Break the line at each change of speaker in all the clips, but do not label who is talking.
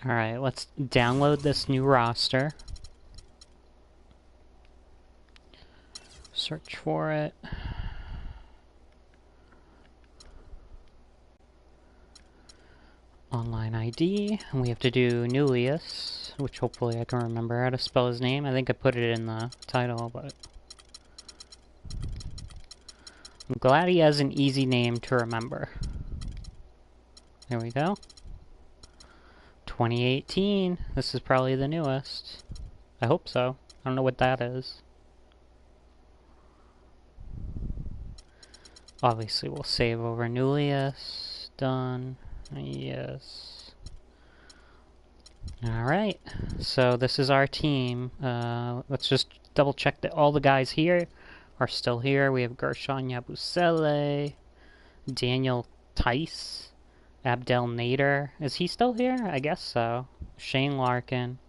Alright, let's download this new roster. Search for it. Online ID, and we have to do Nuleous, which hopefully I can remember how to spell his name. I think I put it in the title, but I'm glad he has an easy name to remember. There we go. 2018. This is probably the newest. I hope so. I don't know what that is. Obviously, we'll save over Nuleous. Done. Yes. Alright. So, this is our team. Let's just double check that all the guys here are still here. We have Gershon Yabusele, Daniel Tice, Abdel Nader. Is he still here? I guess so. Shane Larkin,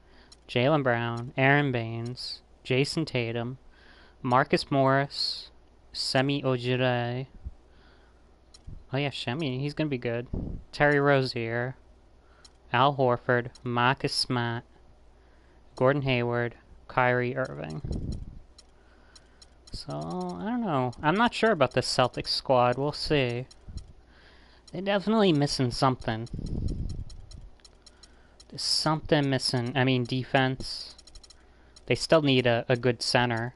Jaylen Brown, Aaron Baines, Jason Tatum, Marcus Morris, Semi Ojire. Oh yeah, Shemi, he's gonna be good. Terry Rozier, Al Horford, Marcus Smart, Gordon Hayward, Kyrie Irving. So, I don't know. I'm not sure about this Celtics squad. We'll see. They're definitely missing something. There's something missing. I mean, defense. They still need a good center.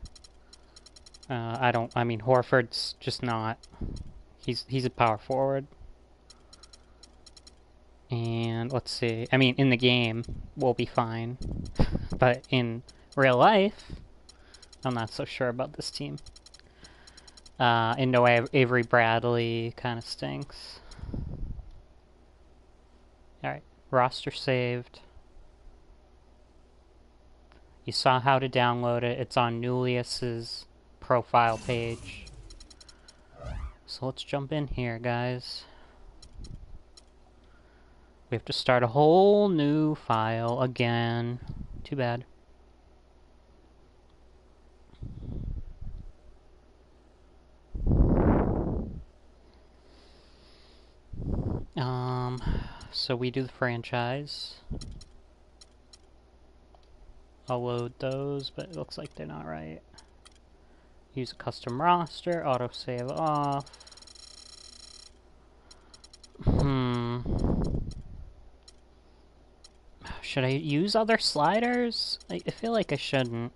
I mean, Horford's just not. He's a power forward. And let's see. I mean, in the game, we'll be fine. But in real life, I'm not so sure about this team. And no, Avery Bradley kind of stinks. Alright, roster saved. You saw how to download it. It's on Nuleous's profile page. So let's jump in here, guys. We have to start a whole new file again. Too bad. So we do the franchise. I'll load those, but it looks like they're not right. Use a custom roster, autosave off. Should I use other sliders? I feel like I shouldn't.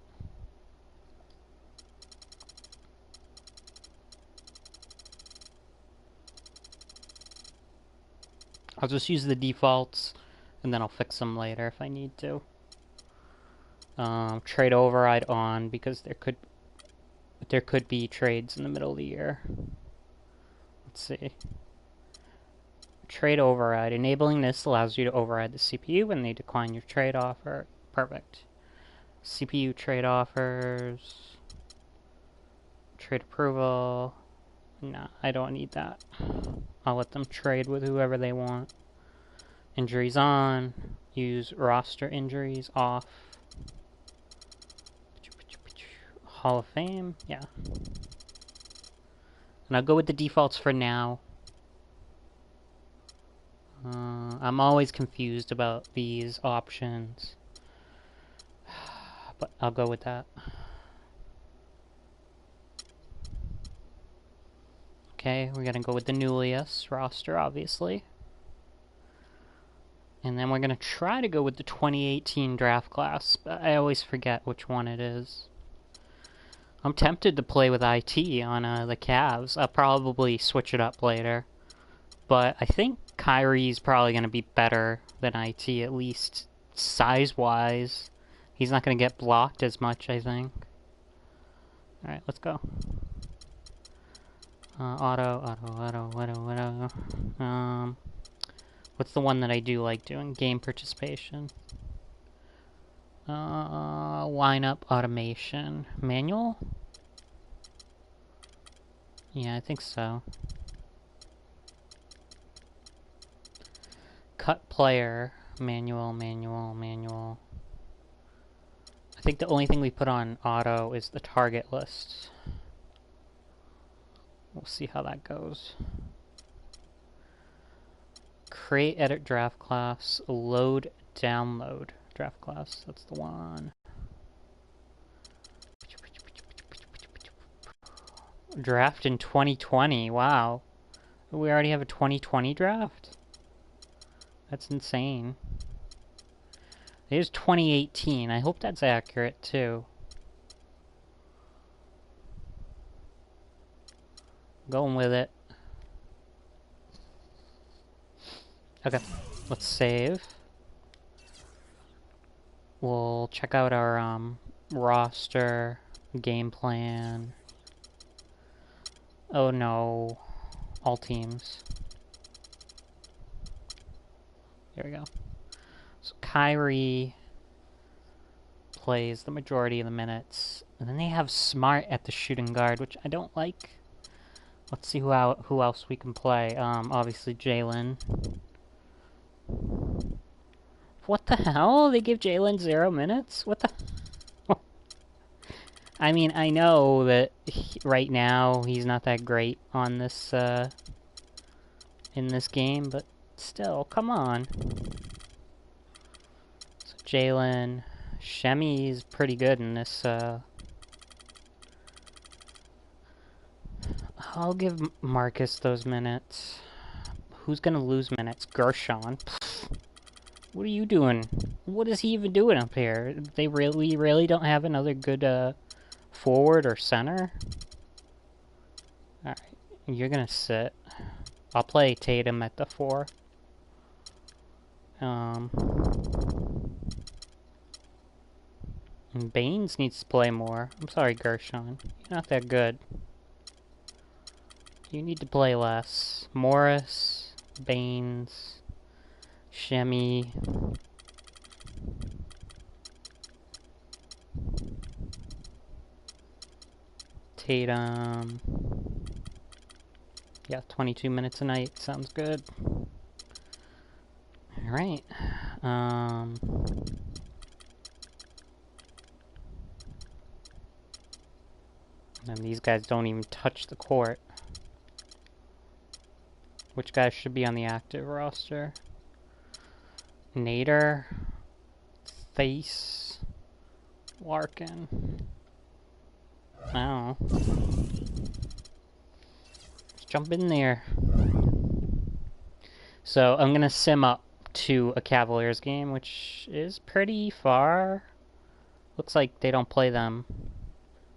I'll just use the defaults, and then I'll fix them later if I need to. Trade override on, because there could be trades in the middle of the year. Let's see. Trade override. Enabling this allows you to override the CPU when they decline your trade offer. Perfect. CPU trade offers. Trade approval. Nah, I don't need that. I'll let them trade with whoever they want. Injuries on. Use roster injuries off. Hall of Fame. Yeah. And I'll go with the defaults for now. I'm always confused about these options. But I'll go with that. Okay, we're gonna go with the Nuleous roster, obviously. And then we're gonna try to go with the 2018 draft class, but I always forget which one it is. I'm tempted to play with IT on the Cavs. I'll probably switch it up later. But I think Kyrie's probably going to be better than IT, at least size-wise. He's not going to get blocked as much, I think. Alright, let's go. Auto. What's the one that I do like doing? Game participation. Lineup automation. Manual? Yeah, I think so. Cut player. Manual. I think the only thing we put on auto is the target list. We'll see how that goes. Create edit draft class. Load download draft class. That's the one. Draft in 2020. Wow. We already have a 2020 draft? That's insane. Here's 2018. I hope that's accurate too. Going with it. Okay, let's save. We'll check out our roster, game plan. Oh no, all teams. There we go. So Kyrie plays the majority of the minutes, and then they have Smart at the shooting guard, which I don't like. Let's see who else we can play. Obviously Jalen. What the hell? They give Jalen 0 minutes? What the? I mean, I know that right now he's not that great on this, in this game, but still, come on. So Jalen, Shemi's pretty good in this, I'll give Marcus those minutes. Who's gonna lose minutes? Gershon. What are you doing? What is he even doing up here? They really don't have another good, forward or center? Alright, you're gonna sit. I'll play Tatum at the 4. And Baines needs to play more. I'm sorry, Gershon. You're not that good. You need to play less. Morris, Baines, Shemi. Tatum. Yeah, 22 minutes a night. Sounds good. Alright. And these guys don't even touch the court. Which guys should be on the active roster? Nader. Face. Larkin. Oh. Let's jump in there. So I'm gonna sim up to a Cavaliers game, which is pretty far. Looks like they don't play them.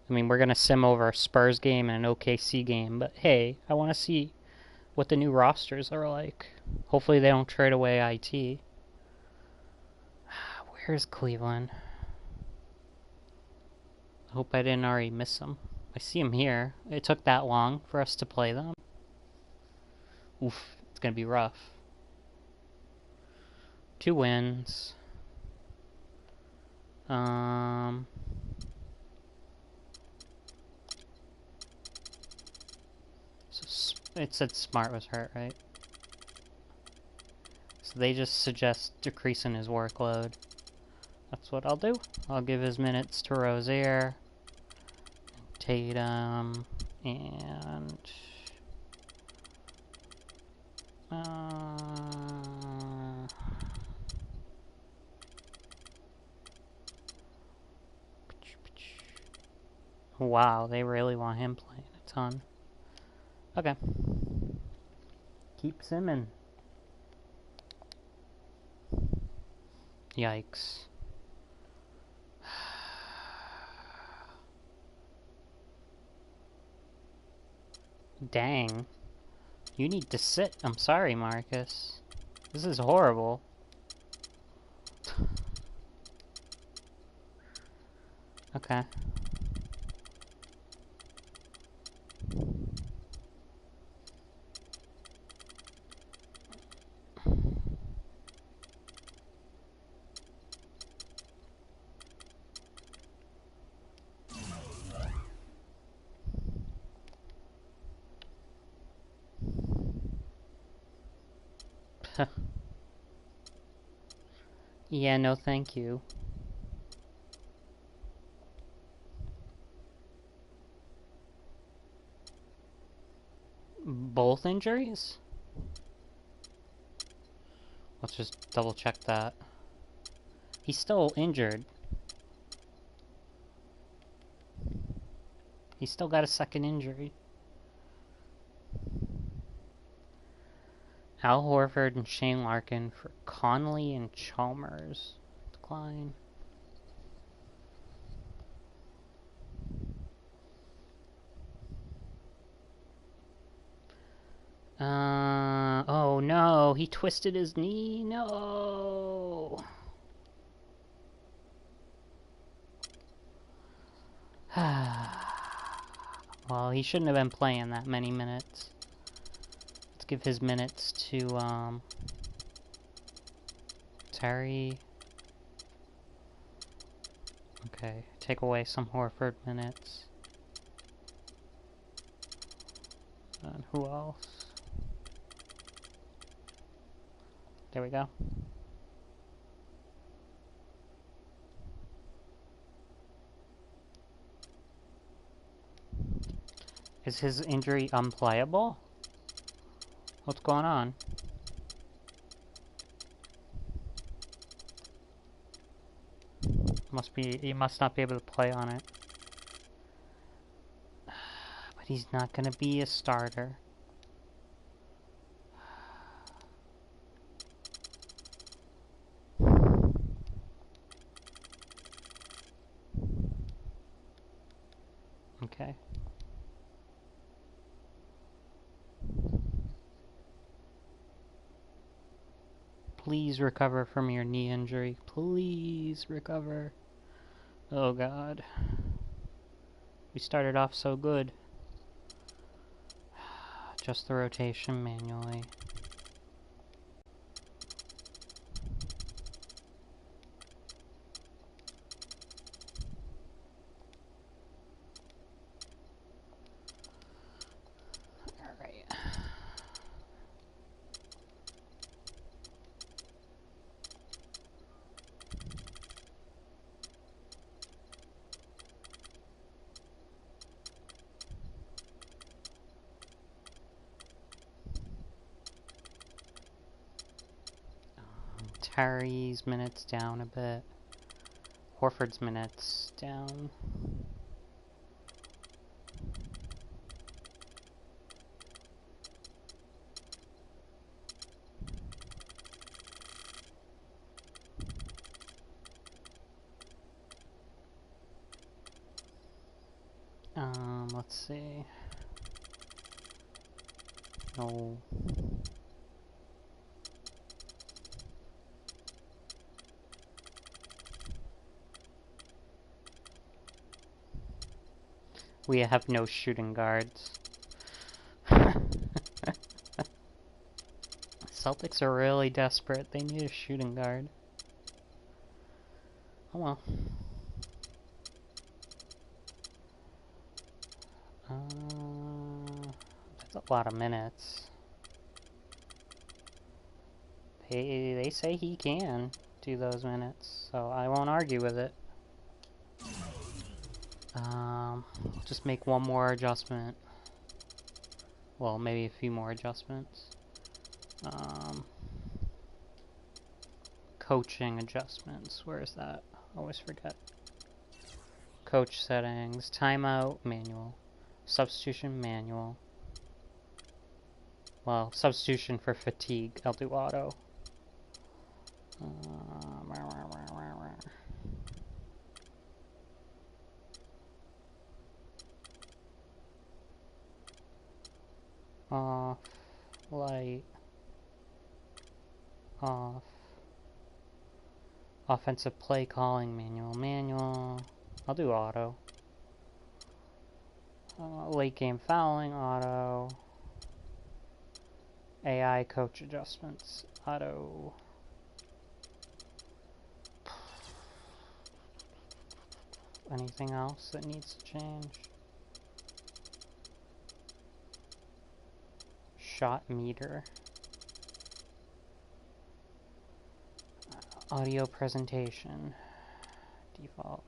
I mean, we're gonna sim over a Spurs game and an OKC game, but hey, I want to see what the new rosters are like. Hopefully they don't trade away IT. Where's Cleveland? I hope I didn't already miss them. I see them here. It took that long for us to play them. Oof, it's gonna be rough. 2 wins. So it said Smart was hurt, right? So they just suggest decreasing his workload. That's what I'll do. I'll give his minutes to Rozier, Tatum, and wow, they really want him playing a ton. Okay. Keep simming. Yikes. Dang. You need to sit. I'm sorry, Marcus. This is horrible. Okay. Yeah, no thank you. Both injuries? Let's just double check that. He's still injured. He's still got a second injury. Al Horford and Shane Larkin for Conley and Chalmers. Decline. Oh no, he twisted his knee. No. Well, he shouldn't have been playing that many minutes. Let's give his minutes to, Terry. Okay, take away some Horford minutes. And who else? There we go. Is his injury unplayable? What's going on? He must not be able to play on it. But he's not gonna be a starter. Okay. Please recover from your knee injury. Please recover. Oh god. We started off so good. Just the rotation manually. Alright. Terry's minutes down a bit. Horford's minutes down. Let's see. No. We have no shooting guards. Celtics are really desperate. They need a shooting guard. Oh well. That's a lot of minutes. They say he can do those minutes, so I won't argue with it. Just make one more adjustment. Well, maybe a few more adjustments. Coaching adjustments. Where is that? I always forget. Coach settings. Timeout. Manual. Substitution. Manual. Well, substitution for fatigue. I'll do auto. Off. Light. Off. Offensive play calling. Manual. Manual. I'll do auto. Late game fouling. Auto. AI coach adjustments. Auto. Anything else that needs to change? Shot meter. Audio presentation. Default.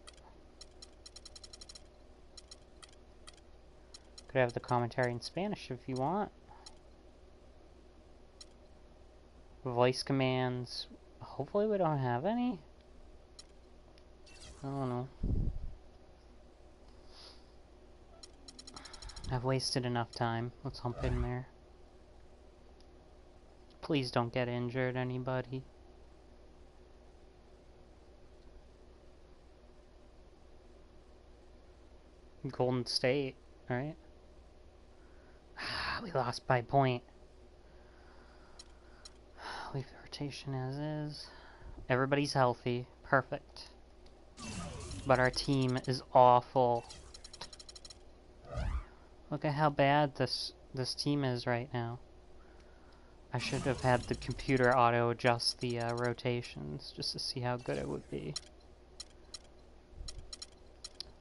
Could have the commentary in Spanish if you want. Voice commands. Hopefully we don't have any. I don't know. I've wasted enough time. Let's hump in there. Please don't get injured, anybody. Golden State, right? We lost by point. Leave the rotation as is. Everybody's healthy. Perfect. But our team is awful. Look at how bad this team is right now. I should have had the computer auto-adjust the rotations just to see how good it would be.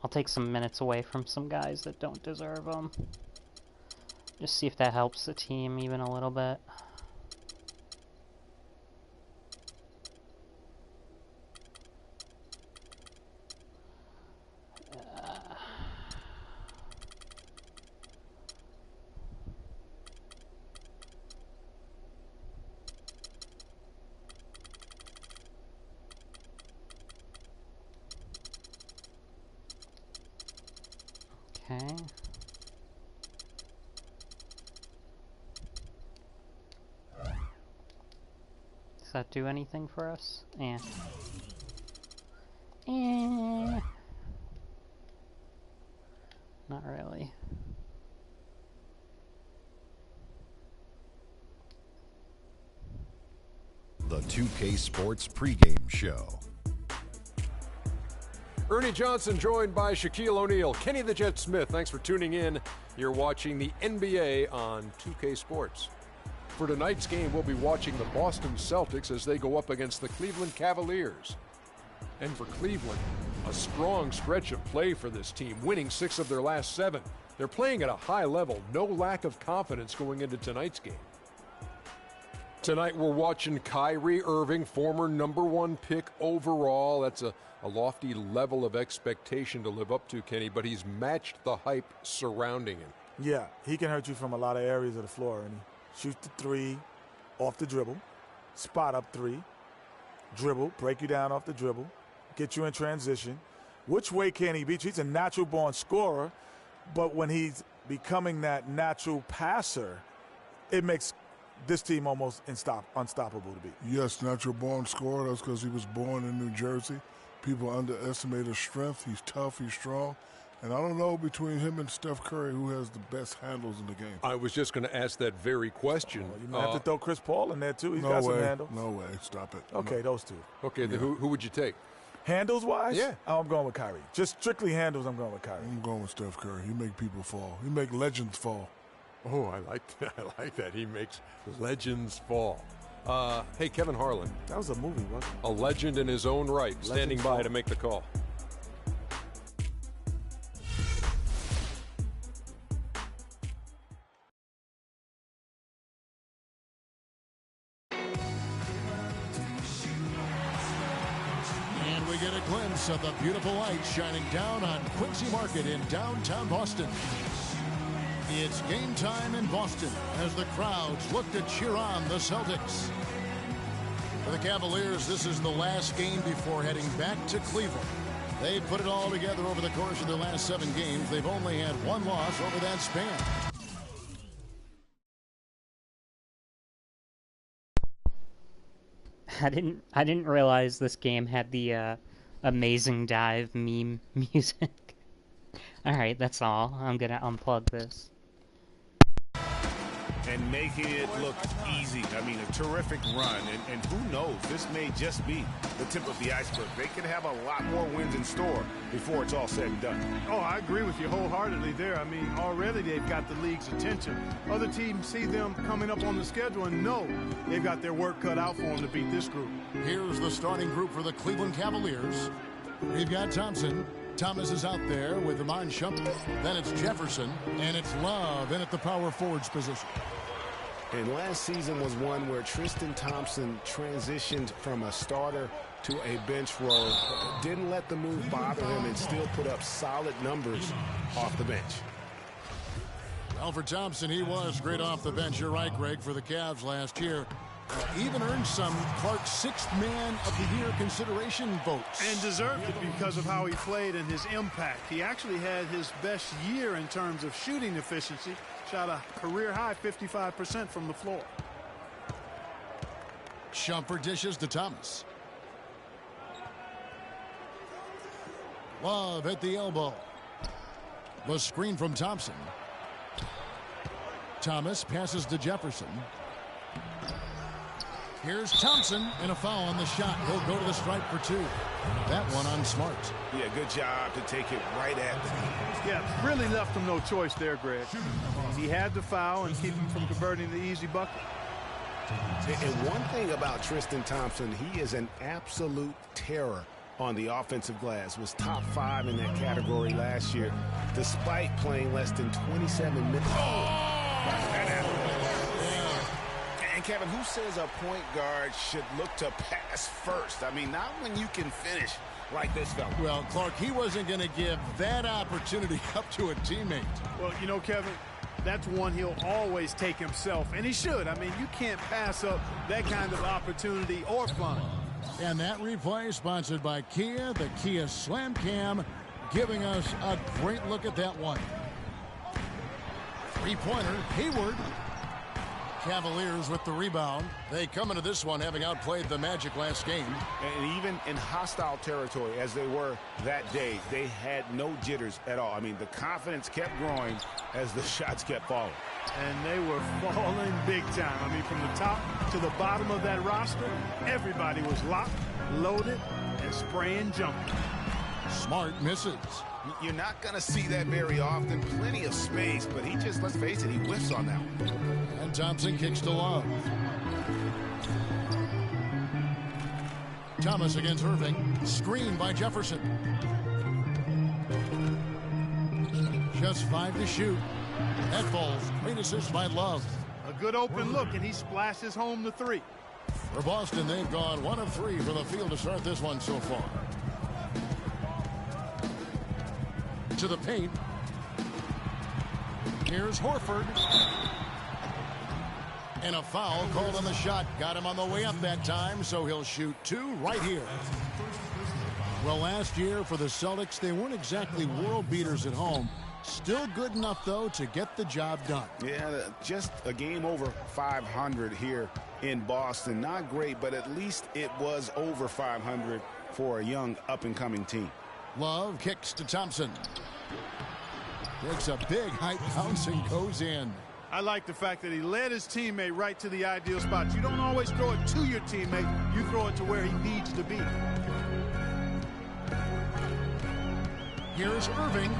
I'll take some minutes away from some guys that don't deserve them. Just see if that helps the team even a little bit. Okay. Does that do anything for us? Eh. Not really.
The 2K Sports pregame show.
Ernie Johnson joined by Shaquille O'Neal. Kenny the Jet Smith, thanks for tuning in. You're watching the NBA on 2K Sports. For tonight's game, we'll be watching the Boston Celtics as they go up against the Cleveland Cavaliers. And for Cleveland, a strong stretch of play for this team, winning 6 of their last 7. They're playing at a high level, no lack of confidence going into tonight's game. Tonight we're watching Kyrie Irving, former #1 pick overall. That's a lofty level of expectation to live up to, Kenny, but he's matched the hype surrounding him.
Yeah, he can hurt you from a lot of areas of the floor. And he shoots the 3 off the dribble, spot up 3, dribble, break you down off the dribble, get you in transition. Which way can he beat you? He's a natural-born scorer, but when he's becoming that natural passer, it makes this team almost unstoppable to beat.
Yes, natural-born scorer. That's because he was born in New Jersey. People underestimate his strength. He's tough. He's strong. And I don't know between him and Steph Curry who has the best handles in the game.
I was just going to ask that very question.
You might have to throw Chris Paul in there, too. He's got some handles.
No way. Stop it.
Okay,
no.
those two.
Okay, yeah. Who would you take?
Handles-wise?
Yeah.
Oh, I'm going with Kyrie. Just strictly handles, I'm going with Kyrie.
I'm going with Steph Curry. He make people fall. He make legends fall.
Oh, I like that. I like that. He makes legends fall. Hey, Kevin Harlan.
That was a movie, wasn't it?
A legend in his own right, standing by to make the call.
And we get a glimpse of the beautiful light shining down on Quincy Market in downtown Boston. It's game time in Boston as the crowds look to cheer on the Celtics. For the Cavaliers, this is the last game before heading back to Cleveland. They put it all together over the course of their last 7 games. They've only had 1 loss over that span.
I didn't realize this game had the amazing dive meme music. Alright, that's all. I'm gonna unplug this.
And making it look easy. I mean, a terrific run. And who knows, this may just be the tip of the iceberg. They could have a lot more wins in store before it's all said and done.
Oh, I agree with you wholeheartedly there. I mean, already they've got the league's attention. Other teams see them coming up on the schedule and know they've got their work cut out for them to beat this group.
Here's the starting group for the Cleveland Cavaliers. We've got Thompson. Thomas is out there with Iman Shumpert. Then it's Jefferson, and it's Love in at the power forwards position.
And last season was one where Tristan Thompson transitioned from a starter to a bench role. Didn't let the move bother him and still put up solid numbers off the bench.
Well, for Thompson, he was great off the bench. You're right, Greg, for the Cavs last year. Even earned some Clark's 6th Man of the Year consideration votes.
And deserved it because of how he played and his impact. He actually had his best year in terms of shooting efficiency. Shot a career-high 55% from the floor.
Shumpert dishes to Thomas. Love at the elbow. The screen from Thompson. Thomas passes to Jefferson. Here's Thompson, and a foul on the shot. He'll go to the stripe for 2. That one on Smart.
Yeah, good job to take it right at the knee.
Yeah, really left him no choice there, Greg. He had to foul and keep him from converting the easy bucket.
And one thing about Tristan Thompson, he is an absolute terror on the offensive glass. Was top 5 in that category last year, despite playing less than 27 minutes. And Kevin, who says a point guard should look to pass first? I mean, not when you can finish like this fella.
Well, Clark, he wasn't going to give that opportunity up to a teammate.
Well, you know, Kevin, that's one he'll always take himself, and he should. I mean, you can't pass up that kind of opportunity or fun.
And that replay sponsored by Kia, the Kia Slam Cam, giving us a great look at that one. 3-pointer, Hayward. Cavaliers with the rebound. They come into this one having outplayed the Magic last game.
And even in hostile territory, as they were that day, they had no jitters at all. I mean, the confidence kept growing as the shots kept falling.
And they were falling big time. I mean, from the top to the bottom of that roster, everybody was locked, loaded, and spraying jumping.
Smart misses.
You're not going to see that very often. Plenty of space, but he just, let's face it, he whiffs on that one.
And Thompson kicks to Love. Thomas against Irving. Screen by Jefferson. Just 5 to shoot. That falls. Great assist by Love.
A good open look, and he splashes home the 3.
For Boston, they've gone 1 of 3 from the field to start this one so far. To the paint. Here's Horford. And a foul called on the shot. Got him on the way up that time, so he'll shoot 2 right here. Well, last year for the Celtics, they weren't exactly world beaters at home. Still good enough, though, to get the job done.
Yeah, just a game over 500 here in Boston. Not great, but at least it was over 500 for a young up-and-coming team.
Love kicks to Thompson. Takes a big height bounce and goes in.
I like the fact that he led his teammate right to the ideal spot. You don't always throw it to your teammate. You throw it to where he needs to be.
Here's Irving.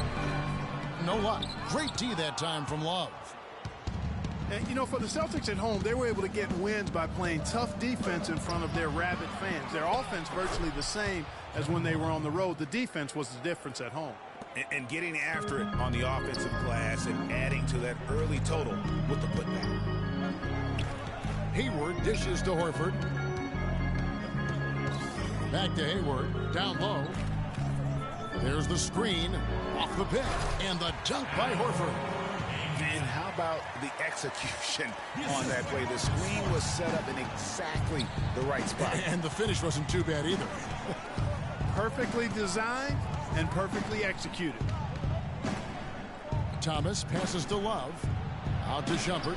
No luck. Great D that time from Love.
And, you know, for the Celtics at home, they were able to get wins by playing tough defense in front of their rabid fans. Their offense virtually the same as when they were on the road. The defense was the difference at home.
And getting after it on the offensive glass and adding to that early total with the putback.
Hayward dishes to Horford. Back to Hayward. Down low. There's the screen. Off the pick. And the dunk by Horford.
And how about the execution on that play? The screen was set up in exactly the right spot.
And the finish wasn't too bad either.
Perfectly designed and perfectly executed.
Thomas passes to Love. Out to Shumpert.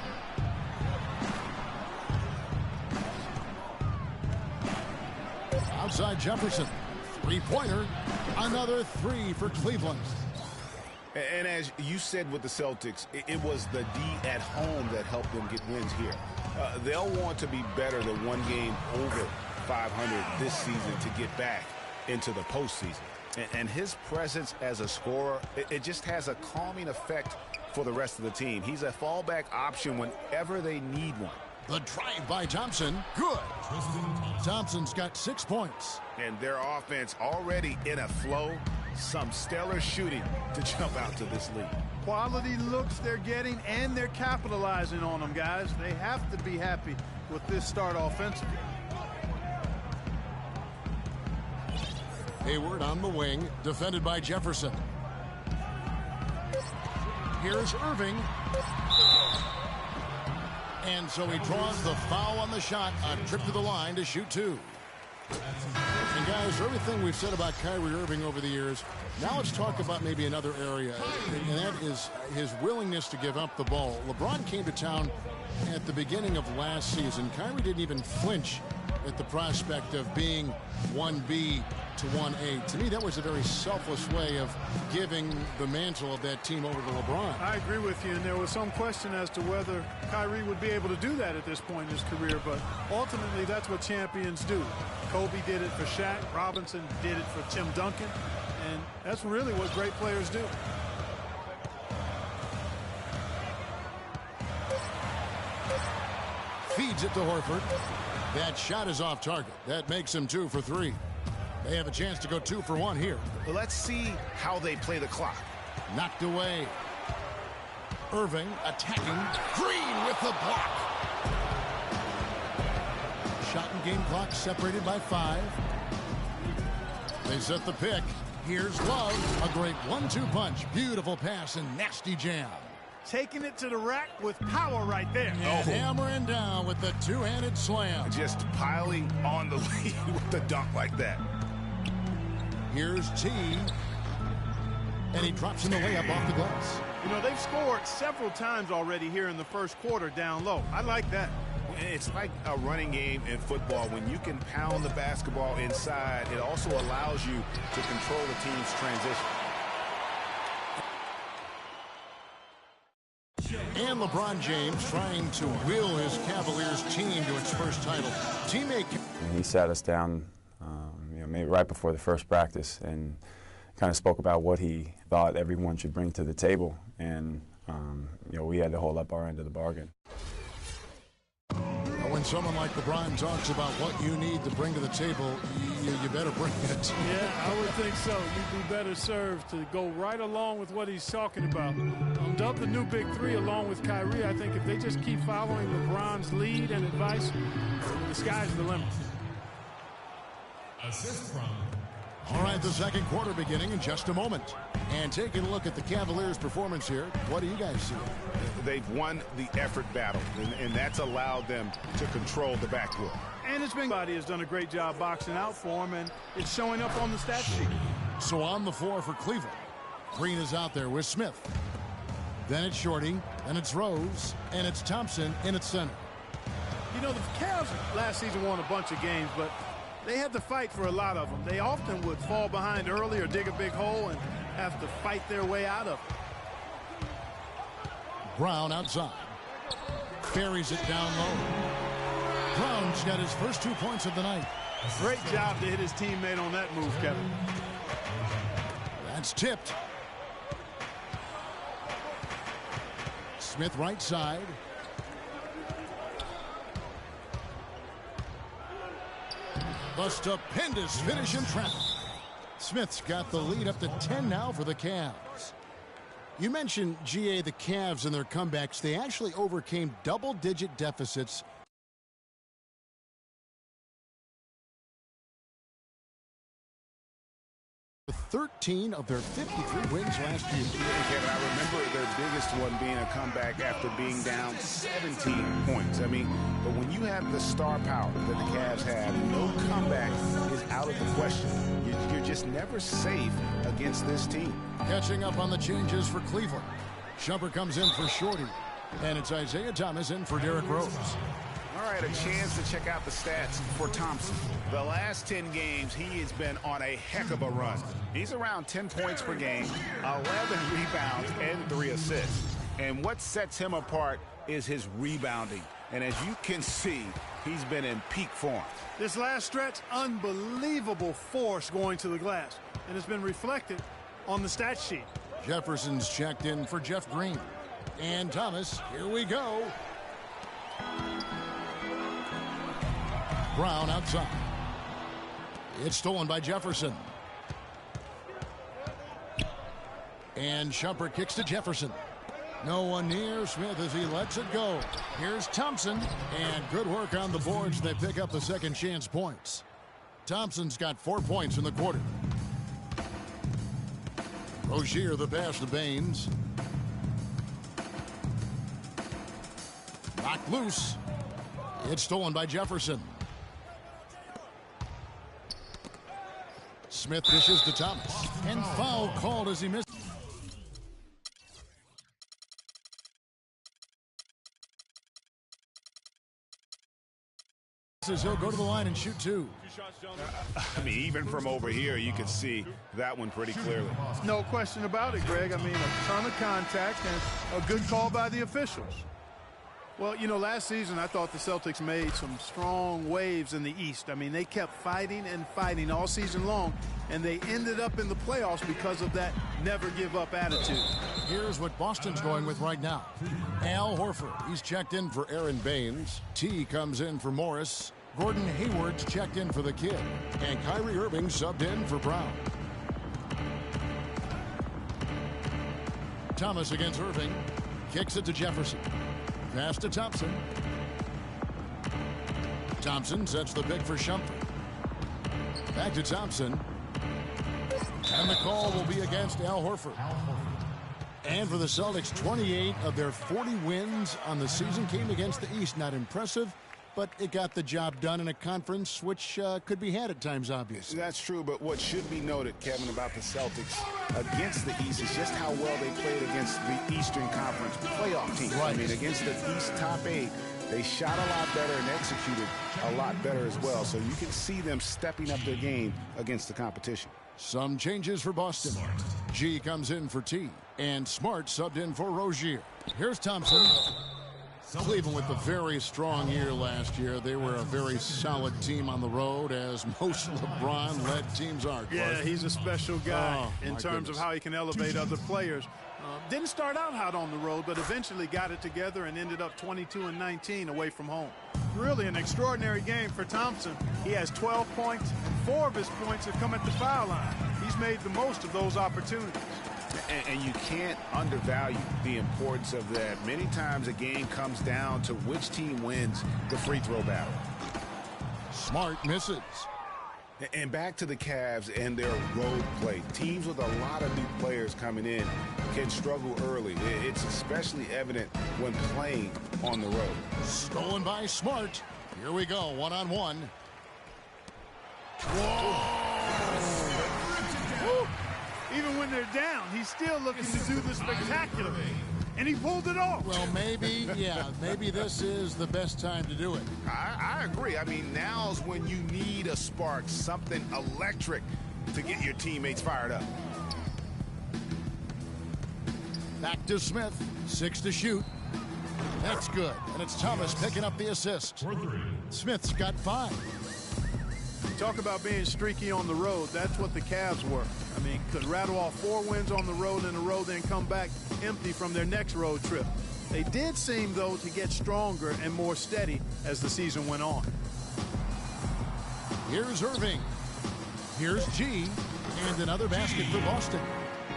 Outside Jefferson. 3-pointer. Another 3 for Cleveland.
And as you said with the Celtics, it was the D at home that helped them get wins here. They'll want to be better than one game over 500 this season to get back into the postseason. And his presence as a scorer, it just has a calming effect for the rest of the team. He's a fallback option whenever they need one.
The drive by Thompson. Good. Thompson's got 6 points.
And their offense already in a flow. Some stellar shooting to jump out to this lead.
Quality looks they're getting, and they're capitalizing on them, guys. They have to be happy with this start offensively.
Hayward on the wing, defended by Jefferson. Here's Irving. And so he draws the foul on the shot, a trip to the line to shoot 2. And guys, everything we've said about Kyrie Irving over the years, now let's talk about maybe another area, and that is his willingness to give up the ball. LeBron came to town at the beginning of last season. Kyrie didn't even flinch at the prospect of being 1B to 1A. To me, that was a very selfless way of giving the mantle of that team over to LeBron.
I agree with you, and there was some question as to whether Kyrie would be able to do that at this point in his career, but ultimately that's what champions do. Kobe did it for Shaq, Robinson did it for Tim Duncan, and that's really what great players do.
Feeds it to Horford. That shot is off target. That makes him 2 for 3. They have a chance to go 2 for 1 here.
Well, let's see how they play the clock.
Knocked away. Irving attacking. Green with the block. Shot and game clock separated by 5. They set the pick. Here's Love. A great 1-2 punch. Beautiful pass and nasty jam.
Taking it to the rack with power right there.
And hammering down with the two-handed slam.
Just piling on the lead with the dunk like that.
Here's T. And he drops in the layup off the glass.
You know, they've scored several times already here in the first quarter down low. I like that.
It's like a running game in football. When you can pound the basketball inside, it also allows you to control the team's transition.
And LeBron James trying to will his Cavaliers team to its first title. Teammate.
He sat us down maybe right before the first practice and kind of spoke about what he thought everyone should bring to the table. And, we had to hold up our end of the bargain.
When someone like LeBron talks about what you need to bring to the table, you better bring it.
Yeah, I would think so. You'd be better served to go right along with what he's talking about. Dub the new big three along with Kyrie. I think if they just keep following LeBron's lead and advice, the sky's the limit.
Assist from. All right, the second quarter beginning in just a moment. And taking a look at the Cavaliers' performance here, what do you guys see?
They've won the effort battle, and that's allowed them to control the backcourt.
And it's been somebody has done a great job boxing out for him, and it's showing up on the stat sheet.
So on the floor for Cleveland, Green is out there with Smith. Then it's Shorty, then it's Rose, and it's Thompson in its center.
You know, the Cavs last season won a bunch of games, but they had to fight for a lot of them. They often would fall behind early or dig a big hole and have to fight their way out of it.
Brown outside. Ferries it down low. Brown's got his first 2 points of the night.
Great job to hit his teammate on that move, Kevin.
That's tipped. Smith right side. The stupendous finish in traffic. Smith's got the lead up to 10 now for the Cavs. You mentioned, GA, the Cavs and their comebacks. They actually overcame double-digit deficits. 13 of their 53 wins last year.
Kevin, I remember their biggest one being a comeback after being down 17 points. I mean, but when you have the star power that the Cavs have, no comeback is out of the question. You're just never safe against this team.
Catching up on the changes for Cleveland. Shumpert comes in for Shorty. And it's Isaiah Thomas in for Derrick Rose.
All right, a chance to check out the stats for Thompson. The last 10 games, he has been on a heck of a run. He's around 10 points per game, 11 rebounds, and 3 assists. And what sets him apart is his rebounding. And as you can see, he's been in peak form.
This last stretch, unbelievable force going to the glass. And it's been reflected on the stat sheet.
Jefferson's checked in for Jeff Green. And Thomas, here we go. Brown outside. It's stolen by Jefferson. And Shumpert kicks to Jefferson. No one near Smith as he lets it go. Here's Thompson. And good work on the boards. They pick up the second chance points. Thompson's got 4 points in the quarter. Rozier the pass to Baines. Loose. It's stolen by Jefferson. Smith dishes to Thomas. And foul called as he missed. He'll go to the line and shoot two.
I mean, even from over here, you could see that one pretty clearly.
No question about it, Greg. I mean, a ton of contact and a good call by the officials. Well, you know, last season I thought the Celtics made some strong waves in the East. I mean, they kept fighting and fighting all season long, and they ended up in the playoffs because of that never-give-up attitude.
Here's what Boston's going with right now. Al Horford, he's checked in for Aaron Baines. T comes in for Morris. Gordon Hayward's checked in for the Kid. And Kyrie Irving subbed in for Brown. Thomas against Irving. Kicks it to Jefferson. Pass to Thompson. Thompson sets the pick for Shumpert. Back to Thompson. And the call will be against Al Horford. And for the Celtics, 28 of their 40 wins on the season came against the East. Not impressive, but it got the job done in a conference which could be had at times, obviously.
That's true, but what should be noted, Kevin, about the Celtics against the East is just how well they played against the Eastern Conference playoff team.
Right.
I mean, against the East top 8, they shot a lot better and executed a lot better as well. So you can see them stepping up their game against the competition.
Some changes for Boston. G comes in for T. And Smart subbed in for Rozier. Here's Thompson. Cleveland with a very strong year last year. They were a very solid team on the road, as most LeBron-led teams are.
Yeah, he's a special guy in terms of how he can elevate other players. Didn't start out hot on the road, but eventually got it together and ended up 22-19 away from home. Really an extraordinary game for Thompson. He has 12 points, and 4 of his points have come at the foul line. He's made the most of those opportunities.
And you can't undervalue the importance of that. Many times a game comes down to which team wins the free throw battle.
Smart misses.
And back to the Cavs and their road play. Teams with a lot of new players coming in can struggle early. It's especially evident when playing on the road.
Stolen by Smart. Here we go, one-on-one. Whoa!
Even when they're down, he's still looking to do the spectacular. And he pulled it off.
Well, maybe this is the best time to do it.
I agree. I mean, now's when you need a spark, something electric to get your teammates fired up.
Back to Smith. 6 to shoot. That's good. And it's Thomas picking up the assist. Smith's got 5.
Talk about being streaky on the road. That's what the Cavs were. I mean, could rattle off 4 wins on the road in a row, then come back empty from their next road trip. They did seem, though, to get stronger and more steady as the season went on.
Here's Irving. Here's G. And another basket for Boston.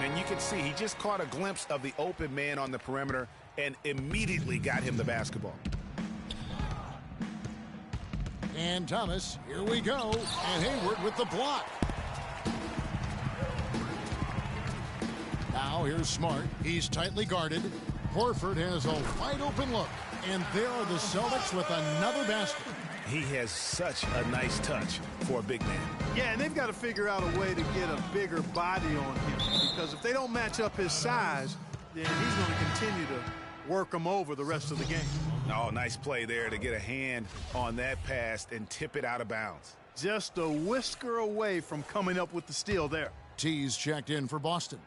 And you can see he just caught a glimpse of the open man on the perimeter and immediately got him the basketball.
And Thomas, here we go. And Hayward with the block. Now here's Smart. He's tightly guarded. Horford has a wide open look. And there are the Celtics with another basket.
He has such a nice touch for a big man.
Yeah, and they've got to figure out a way to get a bigger body on him, because if they don't match up his size, then he's going to continue to work him over the rest of the game.
Oh, nice play there to get a hand on that pass and tip it out of bounds.
Just a whisker away from coming up with the steal there.
T's checked in for Boston.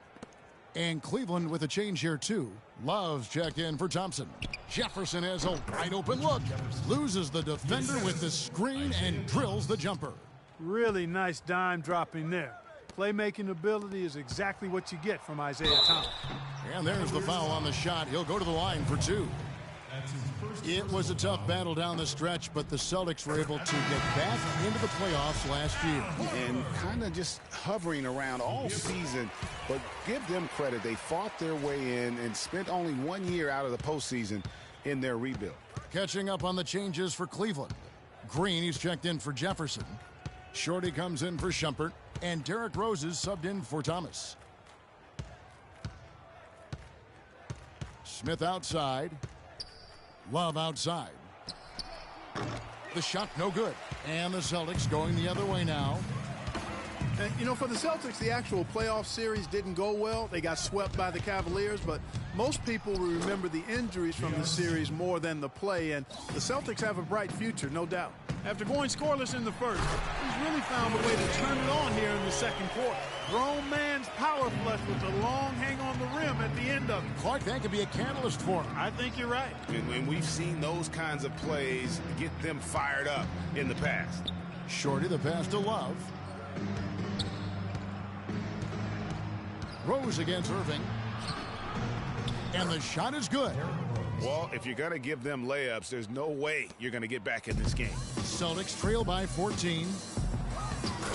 And Cleveland with a change here, too. Love's checked in for Thompson. Jefferson has a wide open look. Loses the defender with the screen and drills the jumper.
Really nice dime dropping there. Playmaking ability is exactly what you get from Isaiah Thomas.
And there's the foul on the shot. He'll go to the line for 2. It was a tough battle down the stretch, but the Celtics were able to get back into the playoffs last year.
And kind of just hovering around all season, but give them credit. They fought their way in and spent only 1 year out of the postseason in their rebuild.
Catching up on the changes for Cleveland. Green, he's checked in for Jefferson. Shorty comes in for Shumpert. And Derrick Rose is subbed in for Thomas. Smith outside. Love outside. The shot no good. And the Celtics going the other way now.
And, you know, for the Celtics, the actual playoff series didn't go well. They got swept by the Cavaliers, but most people will remember the injuries from the series more than the play, and the Celtics have a bright future, no doubt. After going scoreless in the first, he's really found a way to turn it on here in the second quarter. Grown man's power flush with a long hang on the rim at the end of it.
Clark, that could be a catalyst for him.
I think you're right.
And we've seen those kinds of plays get them fired up in the past.
Shorty, the pass to Love. Rose against Irving. And the shot is good.
Well, if you're going to give them layups, there's no way you're going to get back in this game.
Celtics trail by 14.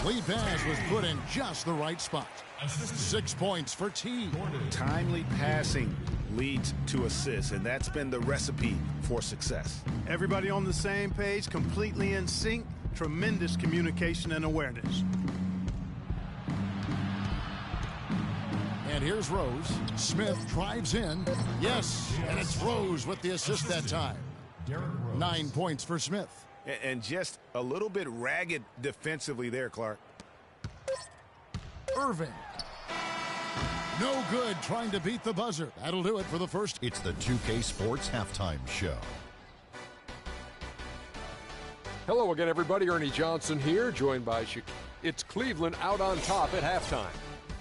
Lead pass was put in just the right spot. 6 points for T.
Timely passing leads to assists, and that's been the recipe for success.
Everybody on the same page, completely in sync. Tremendous communication and awareness.
And here's Rose. Smith drives in. Yes, and it's Rose with the assist that time. 9 points for Smith.
And just a little bit ragged defensively there, Clark.
Irving. No good trying to beat the buzzer. That'll do it for the first.
It's the 2K Sports Halftime Show.
Hello again, everybody. Ernie Johnson here, joined by It's Cleveland out on top at halftime.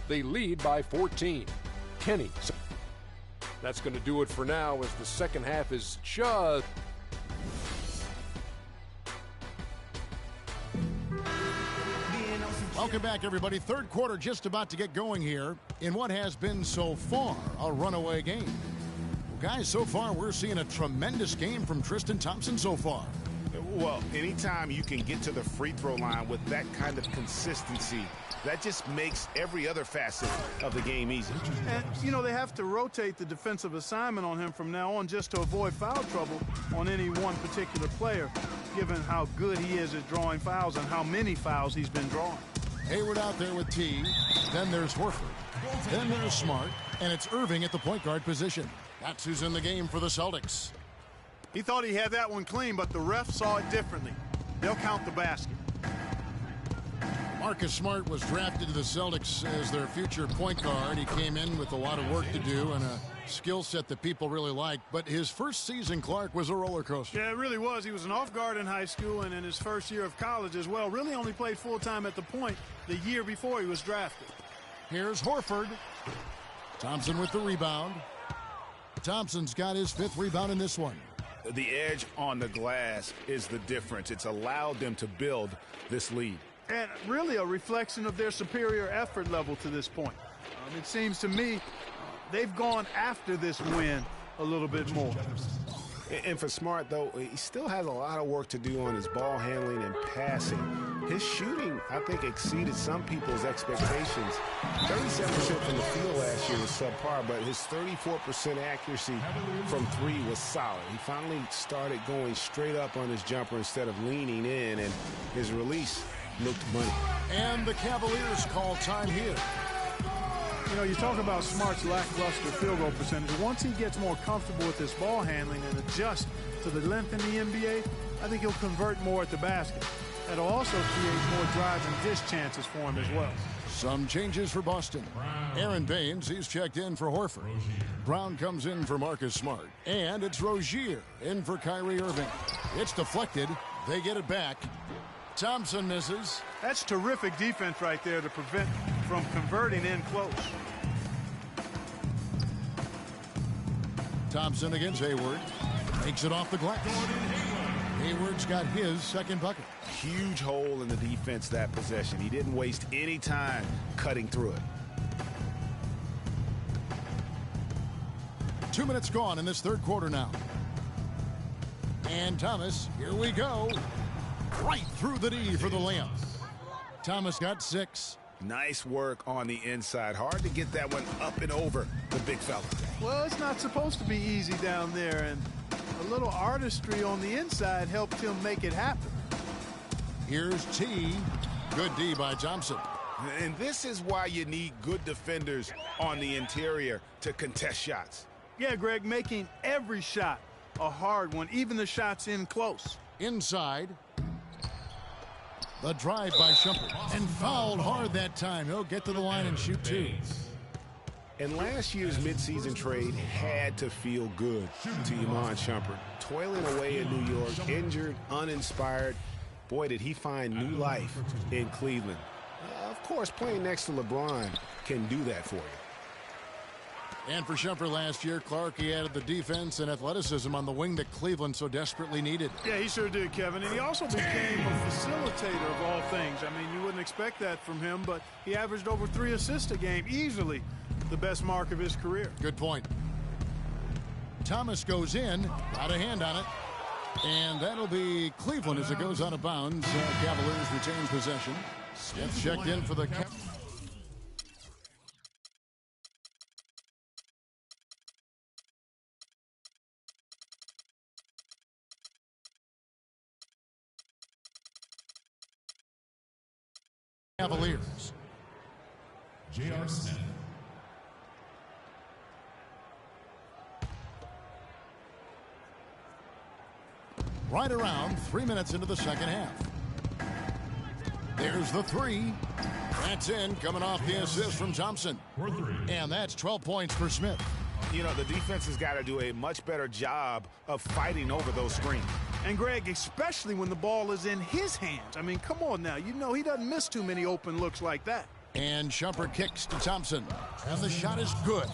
They lead by 14. Kenny. That's going to do it for now as the second half is just...
Welcome back, everybody. Third quarter just about to get going here in what has been so far a runaway game. Well, guys, so far we're seeing a tremendous game from Tristan Thompson so far.
Well, anytime you can get to the free throw line with that kind of consistency, that just makes every other facet of the game easy.
And, you know, they have to rotate the defensive assignment on him from now on just to avoid foul trouble on any one particular player, given how good he is at drawing fouls and how many fouls he's been drawing.
Hayward out there with T. Then there's Horford. Then there's Smart. And it's Irving at the point guard position. That's who's in the game for the Celtics.
He thought he had that one clean, but the ref saw it differently. They'll count the basket.
Marcus Smart was drafted to the Celtics as their future point guard. He came in with a lot of work to do and a skill set that people really liked. But his first season, Clark, was a roller coaster.
Yeah, it really was. He was an off guard in high school and in his first year of college as well. Really only played full-time at the point the year before he was drafted.
Here's Horford. Thompson with the rebound. Thompson's got his 5th rebound in this one.
The edge on the glass is the difference. It's allowed them to build this lead.
And really a reflection of their superior effort level to this point. It seems to me they've gone after this win a little bit more.
And for Smart, though, he still has a lot of work to do on his ball handling and passing. His shooting, I think, exceeded some people's expectations. 37% from the field last year was subpar, but his 34% accuracy from 3 was solid. He finally started going straight up on his jumper instead of leaning in, and his release looked money.
And the Cavaliers call time here.
You know, you talk about Smart's lackluster field goal percentage. Once he gets more comfortable with his ball handling and adjusts to the length in the NBA, I think he'll convert more at the basket. That'll also create more drives and dish chances for him as well.
Some changes for Boston. Aaron Baines, he's checked in for Horford. Brown comes in for Marcus Smart. And it's Rozier in for Kyrie Irving. It's deflected. They get it back. Thompson misses.
That's terrific defense right there to prevent from converting in close.
Thompson against Hayward. Takes it off the glass. Hayward's got his 2nd bucket.
Huge hole in the defense that possession. He didn't waste any time cutting through it.
2 minutes gone in this 3rd quarter now. And Thomas, here we go. Right through the D for the layup. Thomas got 6.
Nice work on the inside. Hard to get that one up and over the big fella.
Well, it's not supposed to be easy down there, and a little artistry on the inside helped him make it happen.
Here's T. Good D by Thompson.
And this is why you need good defenders on the interior to contest shots.
Yeah, Greg, making every shot a hard one, even the shots in close.
Inside. The drive by Shumpert. And fouled hard that time. He'll get to the line and shoot two.
And last year's midseason trade had to feel good to Iman Shumpert. Toiling away in New York, injured, uninspired. Boy, did he find new life in Cleveland. Of course, playing next to LeBron can do that for you.
And for Shumpert last year, Clark, he added the defense and athleticism on the wing that Cleveland so desperately needed.
Yeah, he sure did, Kevin. And he also became a facilitator of all things. I mean, you wouldn't expect that from him, but he averaged over 3 assists a game, easily the best mark of his career.
Good point. Thomas goes in, got a hand on it. And that'll be Cleveland as it goes out of bounds. Cavaliers retain possession. Smith checked in for the Cavaliers.
J.R. Smith.
Right around 3 minutes into the second half. There's the three. That's in, coming off the assist from Thompson. And that's 12 points for Smith.
You know, the defense has got to do a much better job of fighting over those screens.
And, Greg, especially when the ball is in his hands. I mean, come on now. You know he doesn't miss too many open looks like that.
And Shumpert kicks to Thompson. And the shot is good.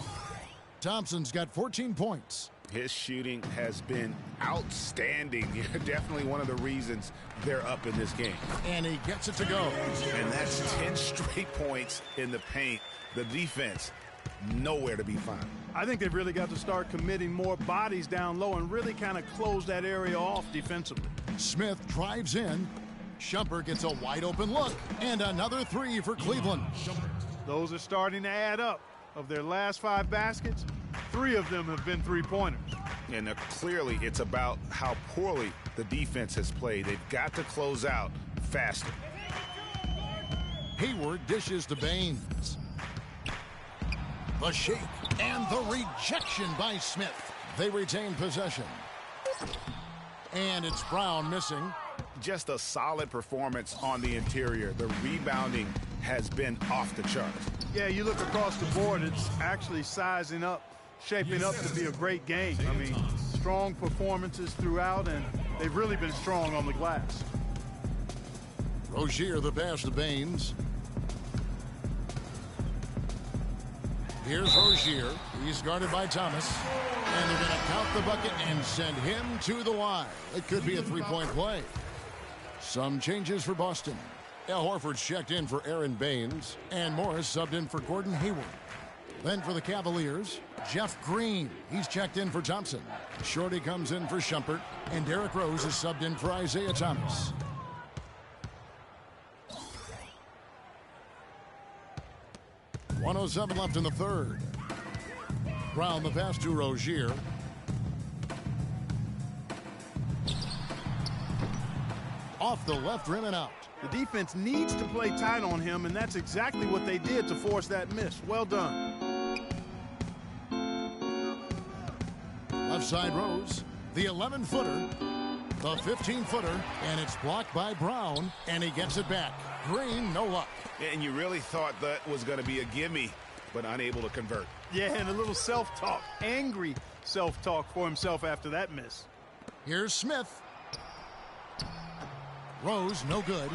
Thompson's got 14 points.
His shooting has been outstanding. Definitely one of the reasons they're up in this game.
And he gets it to go.
And that's 10 straight points in the paint. The defense, nowhere to be found.
I think they've really got to start committing more bodies down low and really kind of close that area off defensively.
Smith drives in. Shumpert gets a wide open look. And another three for Cleveland.
Those are starting to add up. Of their last 5 baskets, 3 of them have been three-pointers.
And clearly it's about how poorly the defense has played. They've got to close out faster.
Hayward dishes to Baines. The shake and the rejection by Smith. They retain possession. And it's Brown missing.
Just a solid performance on the interior. The rebounding has been off the charts.
Yeah, you look across the board, it's actually sizing up, shaping up to be a great game. I mean, strong performances throughout, and they've really been strong on the glass.
Rozier, the pass to Baines. Here's Rozier. He's guarded by Thomas. And they're going to count the bucket and send him to the line. It could be a three-point play. Some changes for Boston. Al Horford's checked in for Aaron Baines, and Morris subbed in for Gordon Hayward. Then for the Cavaliers, Jeff Green. He's checked in for Thompson. Shorty comes in for Shumpert, and Derrick Rose is subbed in for Isaiah Thomas. .107 left in the third. Brown the pass to Rozier. Off the left rim and out.
The defense needs to play tight on him, and that's exactly what they did to force that miss. Well done.
Left side Rose. The 11-footer. The 15-footer. And it's blocked by Brown, and he gets it back. Green, no luck.
And you really thought that was going to be a gimme, but unable to convert.
Yeah, and a little self-talk. Angry self-talk for himself after that miss.
Here's Smith. Rose, no good.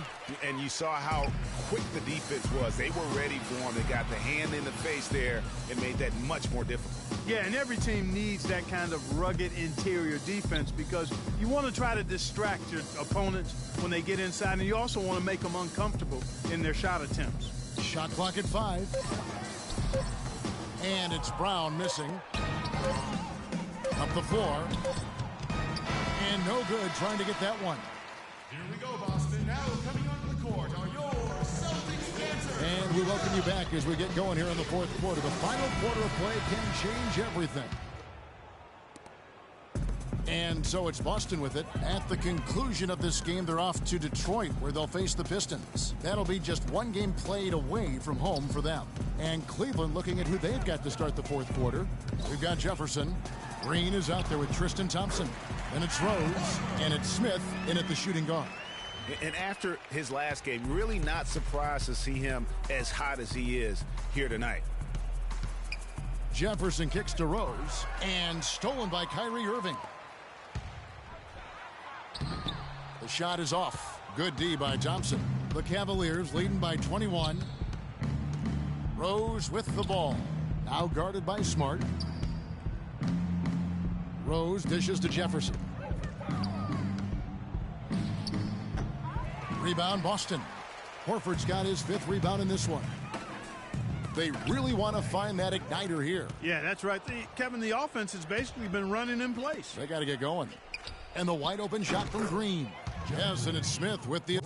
And you saw how quick the defense was. They were ready for him. They got the hand in the face there and made that much more difficult.
Yeah, and every team needs that kind of rugged interior defense because you want to try to distract your opponents when they get inside, and you also want to make them uncomfortable in their shot attempts.
Shot clock at 5. And it's Brown missing. Up the floor. And no good trying to get that one.
Here we go, Boston. Now coming onto the court are your Celtics dancers.
And we welcome you back as we get going here in the fourth quarter. The final quarter of play can change everything. And so it's Boston with it. At the conclusion of this game, they're off to Detroit, where they'll face the Pistons. That'll be just one game played away from home for them. And Cleveland looking at who they've got to start the fourth quarter. We've got Jefferson. Green is out there with Tristan Thompson. And it's Rose, and it's Smith in at the shooting guard.
And after his last game, really not surprised to see him as hot as he is here tonight.
Jefferson kicks to Rose, and stolen by Kyrie Irving. The shot is off. Good D by Thompson. The Cavaliers leading by 21. Rose with the ball. Now guarded by Smart. Rose dishes to Jefferson. Rebound Boston. Horford's got his 5th rebound in this one. They really want to find that igniter here.
Yeah, that's right. Kevin, the offense has basically been running in place.
They got to get going. And the wide open shot from Green. Yes, and it's Smith with the...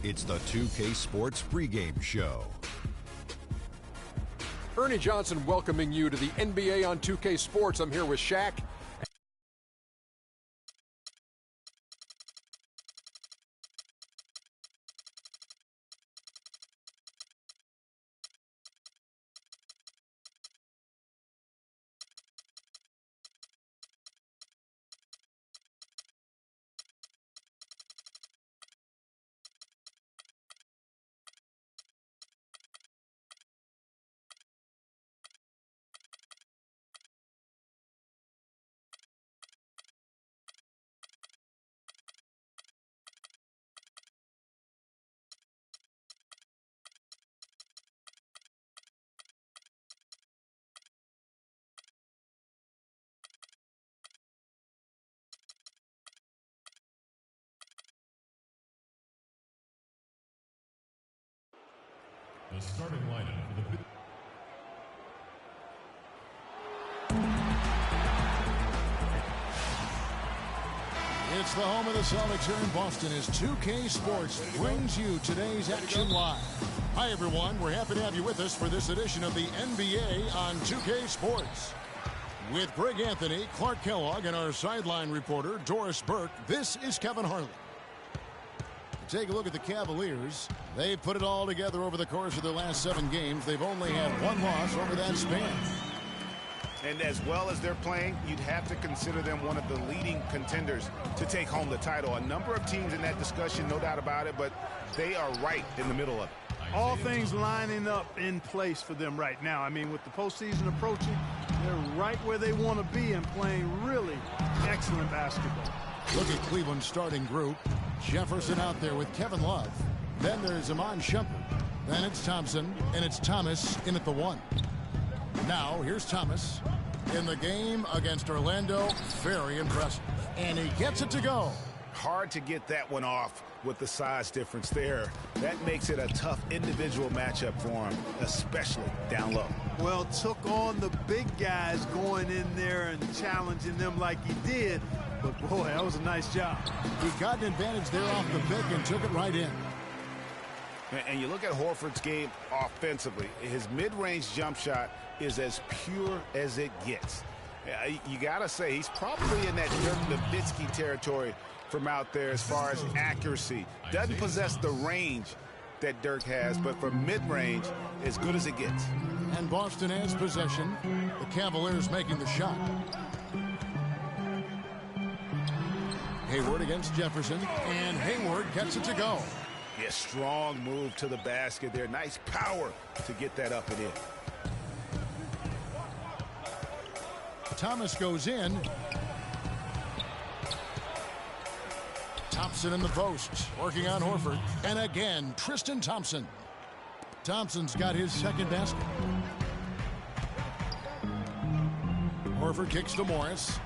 It's the 2K Sports pregame show.
Ernie Johnson welcoming you to the NBA on 2K Sports. I'm here with Shaq.
The starting lineup for the...
It's the home of the Celtics here in Boston as 2K Sports brings you today's action live. Hi, everyone. We're happy to have you with us for this edition of the NBA on 2K Sports. With Greg Anthony, Clark Kellogg, and our sideline reporter, Doris Burke, this is Kevin Harlan. Take a look at the Cavaliers. They've put it all together over the course of their last 7 games. They've only had 1 loss over that span.
And as well as they're playing, you'd have to consider them one of the leading contenders to take home the title. A number of teams in that discussion, no doubt about it, but they are right in the middle of it.
All things lining up in place for them right now. I mean, with the postseason approaching, they're right where they want to be and playing really excellent basketball.
Look at Cleveland's starting group. Jefferson out there with Kevin Love. Then there's Iman Shumpert. Then it's Thompson, and it's Thomas in at the 1. Now, here's Thomas in the game against Orlando. Very impressive. And he gets it to go.
Hard to get that one off with the size difference there. That makes it a tough individual matchup for him, especially down low.
Well, took on the big guys going in there and challenging them like he did. But, boy, that was a nice job.
He got an advantage there off the pick and took it right in.
And you look at Horford's game offensively. His mid-range jump shot is as pure as it gets. You got to say, he's probably in that Dirk Nowitzki territory from out there as far as accuracy. Doesn't possess the range that Dirk has, but for mid-range, as good as it gets.
And Boston has possession. The Cavaliers making the shot. Hayward against Jefferson, and Hayward gets it to go.
Yeah, strong move to the basket there. Nice power to get that up and in.
Thomas goes in. Thompson in the post, working on Horford. And again, Tristan Thompson. Thompson's got his 2nd basket. Horford kicks to Morris.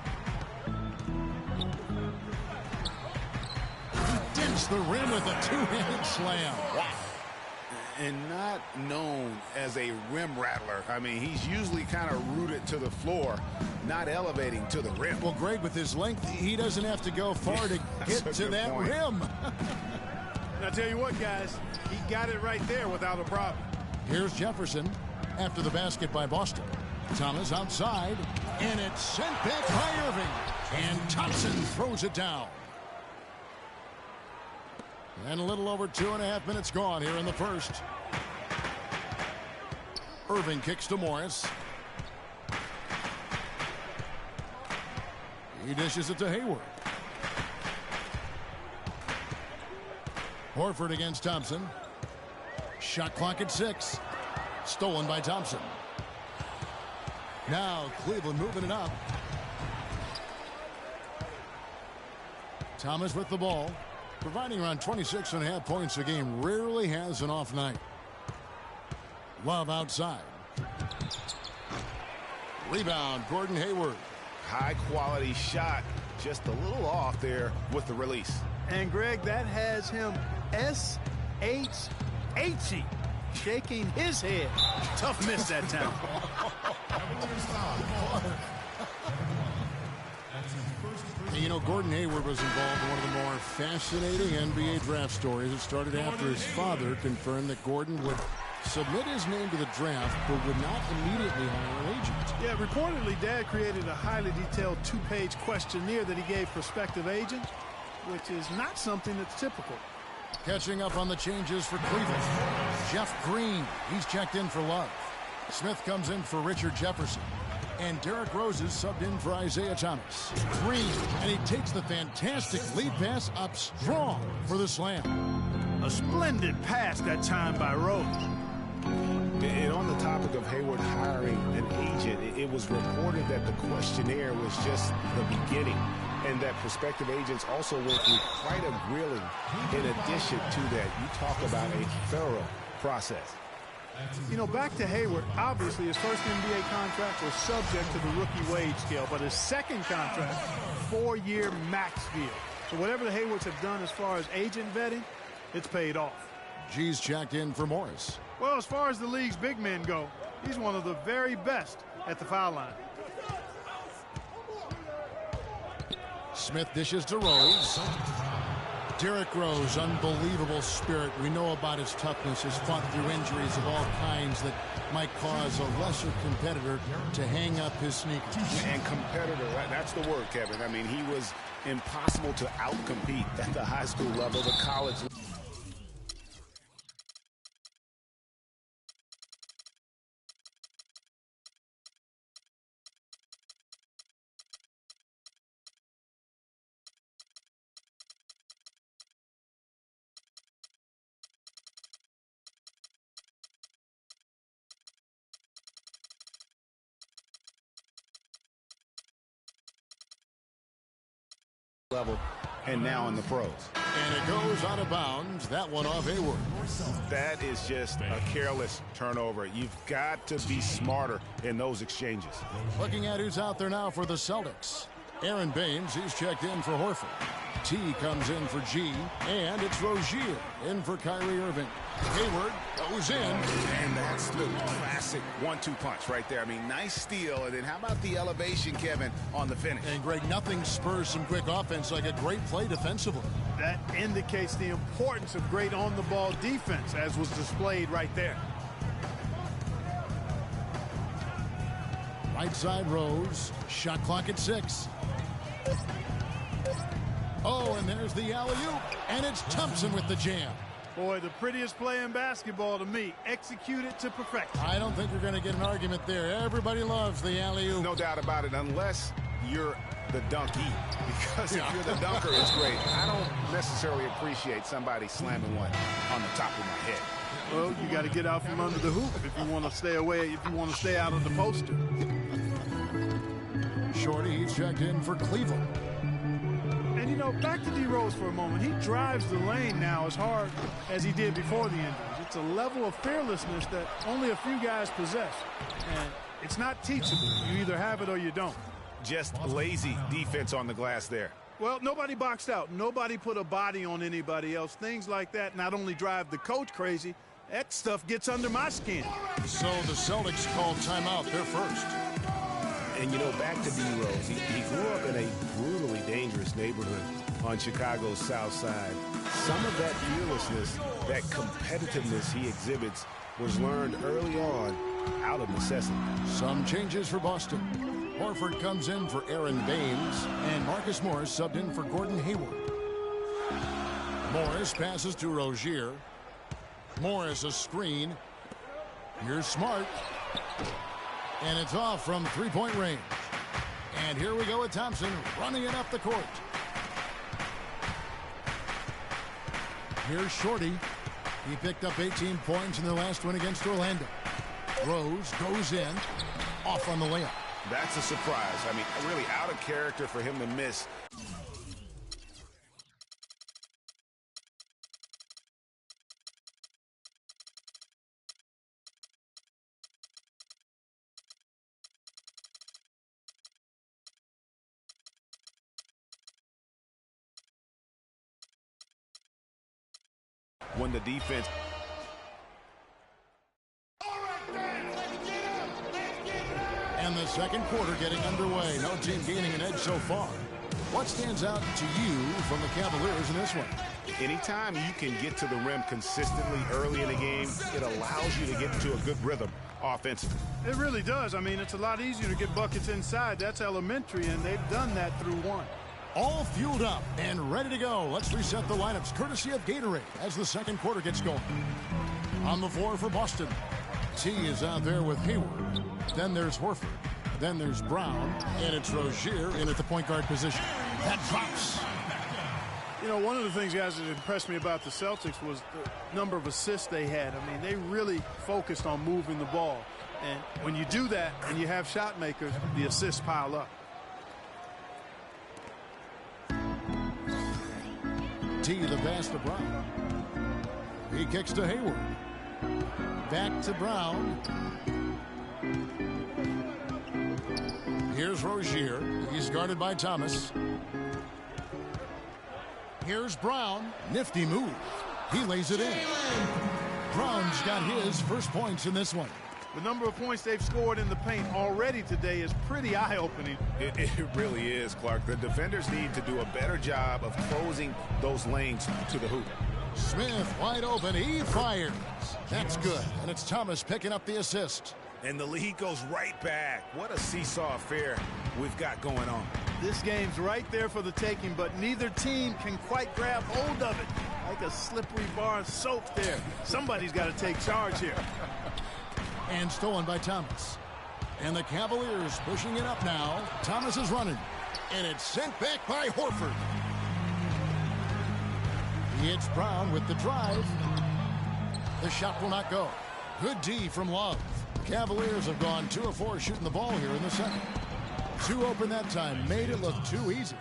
Dents the rim with a 2-handed slam. Wow.
And not known as a rim rattler. I mean, he's usually kind of rooted to the floor, not elevating to the rim.
Well, Greg, with his length, he doesn't have to go far to get to that rim.
And I tell you what, guys, he got it right there without a problem.
Here's Jefferson after the basket by Boston. Thomas outside, and it's sent back by Irving. And Thompson throws it down. And a little over 2.5 minutes gone here in the first. Irving kicks to Morris. He dishes it to Hayward. Horford against Thompson. Shot clock at 6. Stolen by Thompson. Now Cleveland moving it up. Thomas with the ball. Providing around 26.5 points a game. Rarely has an off night. Love outside. Rebound, Gordon Hayward.
High quality shot. Just a little off there with the release.
And Greg, that has him S-H-H-E, shaking his head. Tough miss that time.
And you know, Gordon Hayward was involved in one of the more fascinating NBA draft stories. It started after his father confirmed that Gordon would submit his name to the draft, but would not immediately hire an agent.
Yeah, reportedly, Dad created a highly detailed 2-page questionnaire that he gave prospective agents, which is not something that's typical.
Catching up on the changes for Cleveland. Jeff Green, he's checked in for Love. Smith comes in for Richard Jefferson. And Derrick Rose is subbed in for Isaiah Thomas. Green, and he takes the fantastic lead pass up strong for the slam.
A splendid pass that time by Rose.
And on the topic of Hayward hiring an agent, it was reported that the questionnaire was just the beginning, and that prospective agents also went through quite a grilling in addition to that. You talk about a thorough process.
You know, back to Hayward, obviously his first NBA contract was subject to the rookie wage scale, but his second contract, 4-year max deal. So whatever the Haywards have done as far as agent vetting, it's paid off.
G's checked in for Morris.
Well, as far as the league's big men go, he's one of the very best at the foul line.
Smith dishes to Rose. Derrick Rose, unbelievable spirit. We know about his toughness, has fought through injuries of all kinds that might cause a lesser competitor to hang up his sneakers.
And competitor, that's the word, Kevin. I mean, he was impossible to outcompete at the high school level, the college level. Level and now in the pros.
And it goes out of bounds. That one off Hayward.
That is just a careless turnover. You've got to be smarter in those exchanges.
Looking at who's out there now for the Celtics. Aaron Baines, he's checked in for Horford. T comes in for G, and it's Rozier in for Kyrie Irving. Hayward goes in.
And that's the classic 1-2 punch right there. I mean, nice steal. And then how about the elevation, Kevin, on the finish?
And, Greg, nothing spurs some quick offense like a great play defensively.
That indicates the importance of great on-the-ball defense, as was displayed right there.
Right side Rose. Shot clock at 6. Oh, and there's the alley-oop. And it's Thompson with the jam.
Boy, the prettiest play in basketball to me. Executed to perfection.
I don't think you're going to get an argument there. Everybody loves the alley-oop.
No doubt about it, unless you're the donkey. Because if you're the dunker, it's great. I don't necessarily appreciate somebody slamming one on the top of my head.
Well, you got to get out from under the hoop if you want to stay away, if you want to stay out of the poster.
Shorty, he's checked in for Cleveland.
And, you know, back to D. Rose for a moment. He drives the lane now as hard as he did before the injuries. It's a level of fearlessness that only a few guys possess. And it's not teachable. You either have it or you don't.
Just lazy defense on the glass there.
Well, nobody boxed out. Nobody put a body on anybody else. Things like that not only drive the coach crazy, that stuff gets under my skin.
So the Celtics called timeout. They're first.
And, you know, back to D. Rose, he grew up in a brutally dangerous neighborhood on Chicago's South Side. Some of that fearlessness, that competitiveness he exhibits was learned early on out of necessity.
Some changes for Boston. Horford comes in for Aaron Baines, and Marcus Morris subbed in for Gordon Hayward. Morris passes to Rozier. Morris a screen. Here's Smart. And it's off from three-point range. And here we go with Thompson running it up the court. Here's Shorty. He picked up 18 points in the last one against Orlando. Rose goes in, off on the layup.
That's a surprise. I mean, really out of character for him to miss. When the defense.
And the second quarter getting underway. No team gaining an edge so far. What stands out to you from the Cavaliers in this one?
Anytime you can get to the rim consistently early in the game, it allows you to get into a good rhythm offensively.
It really does. I mean, it's a lot easier to get buckets inside. That's elementary, and they've done that through one.
All fueled up and ready to go. Let's reset the lineups courtesy of Gatorade as the second quarter gets going. On the floor for Boston, T is out there with Hayward. Then there's Horford. Then there's Brown. And it's Rozier in at the point guard position. That drops.
You know, one of the things, guys, that impressed me about the Celtics was the number of assists they had. I mean, they really focused on moving the ball. And when you do that and you have shot makers, the assists pile up.
T the pass to Brown. He kicks to Hayward. Back to Brown. Here's Rozier. He's guarded by Thomas. Here's Brown. Nifty move. He lays it in. Brown's got his first points in this one.
The number of points they've scored in the paint already today is pretty eye-opening.
It really is, Clark. The defenders need to do a better job of closing those lanes to the hoop.
Smith wide open. He fires. That's good. And it's Thomas picking up the assist.
And the lead goes right back. What a seesaw affair we've got going on.
This game's right there for the taking, but neither team can quite grab hold of it. Like a slippery bar of soap there. Somebody's got to take charge here.
And stolen by Thomas. And the Cavaliers pushing it up now. Thomas is running. And it's sent back by Horford. It's Brown with the drive. The shot will not go. Good D from Love. Cavaliers have gone 2 of 4 shooting the ball here in the second. 2 open that time. Made it look too easy.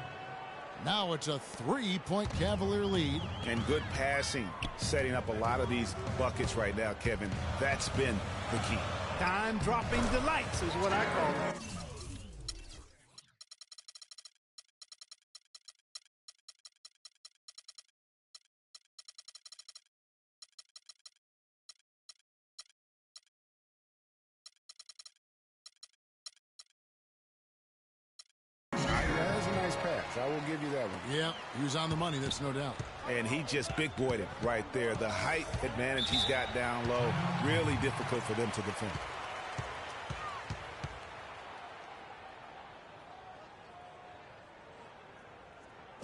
Now it's a 3-point Cavalier lead.
And good passing, setting up a lot of these buckets right now, Kevin. That's been the key.
Time-dropping delights is what I call it.
I will give you that one.
Yeah, he was on the money, that's no doubt.
And he just big-boyed it right there. The height advantage he's got down low, really difficult for them to defend.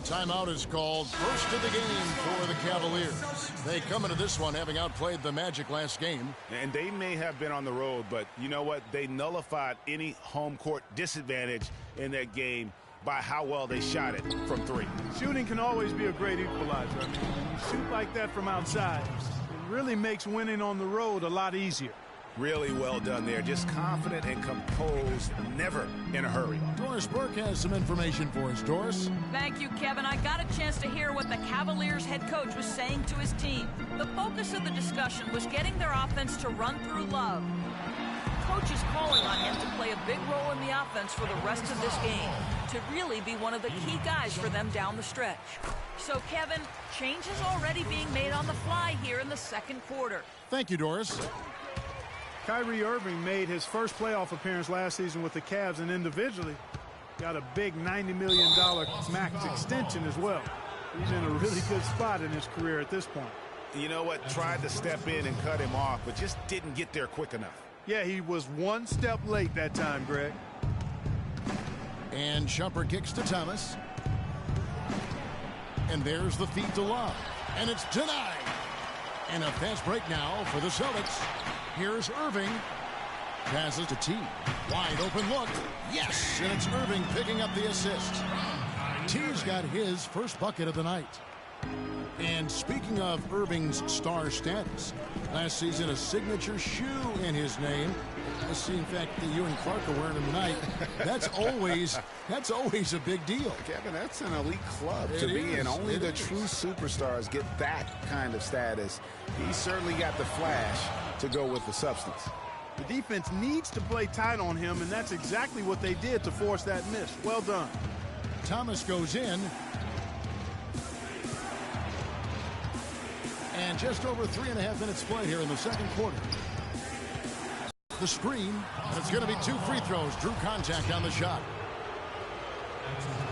Timeout is called. First of the game for the Cavaliers. They come into this one having outplayed the Magic last game.
And they may have been on the road, but you know what? They nullified any home court disadvantage in that game by how well they shot it from 3.
Shooting can always be a great equalizer. I mean, when you shoot like that from outside, it really makes winning on the road a lot easier.
Really well done there. Just confident and composed, never in a hurry.
Doris Burke has some information for us. Doris?
Thank you, Kevin. I got a chance to hear what the Cavaliers head coach was saying to his team. The focus of the discussion was getting their offense to run through Love. Coach is calling on him to play a big role in the offense for the rest of this game, to really be one of the key guys for them down the stretch. So, Kevin, changes already being made on the fly here in the second quarter.
Thank you, Doris.
Kyrie Irving made his first playoff appearance last season with the Cavs, and individually got a big $90 million max extension as well. He's in a really good spot in his career at this point.
you know what, tried to step in and cut him off, but just didn't get there quick enough.
Yeah, he was one step late that time, Greg.
And Shumpert kicks to Thomas. And there's the feed to Love. And it's denied. And a fast break now for the Celtics. Here's Irving. Passes to T. Wide open look. Yes! And it's Irving picking up the assist. T's got his first bucket of the night. And speaking of Irving's star status, last season a signature shoe in his name. I see, in fact, that you and Clark are wearing them tonight. That's always a big deal.
Kevin, that's an elite club to be in. Only the true superstars get that kind of status. He certainly got the flash to go with the substance.
The defense needs to play tight on him, and that's exactly what they did to force that miss. Well done.
Thomas goes in. And just over 3.5 minutes played here in the second quarter. The screen, and it's going to be 2 free throws. Drew contact on the shot.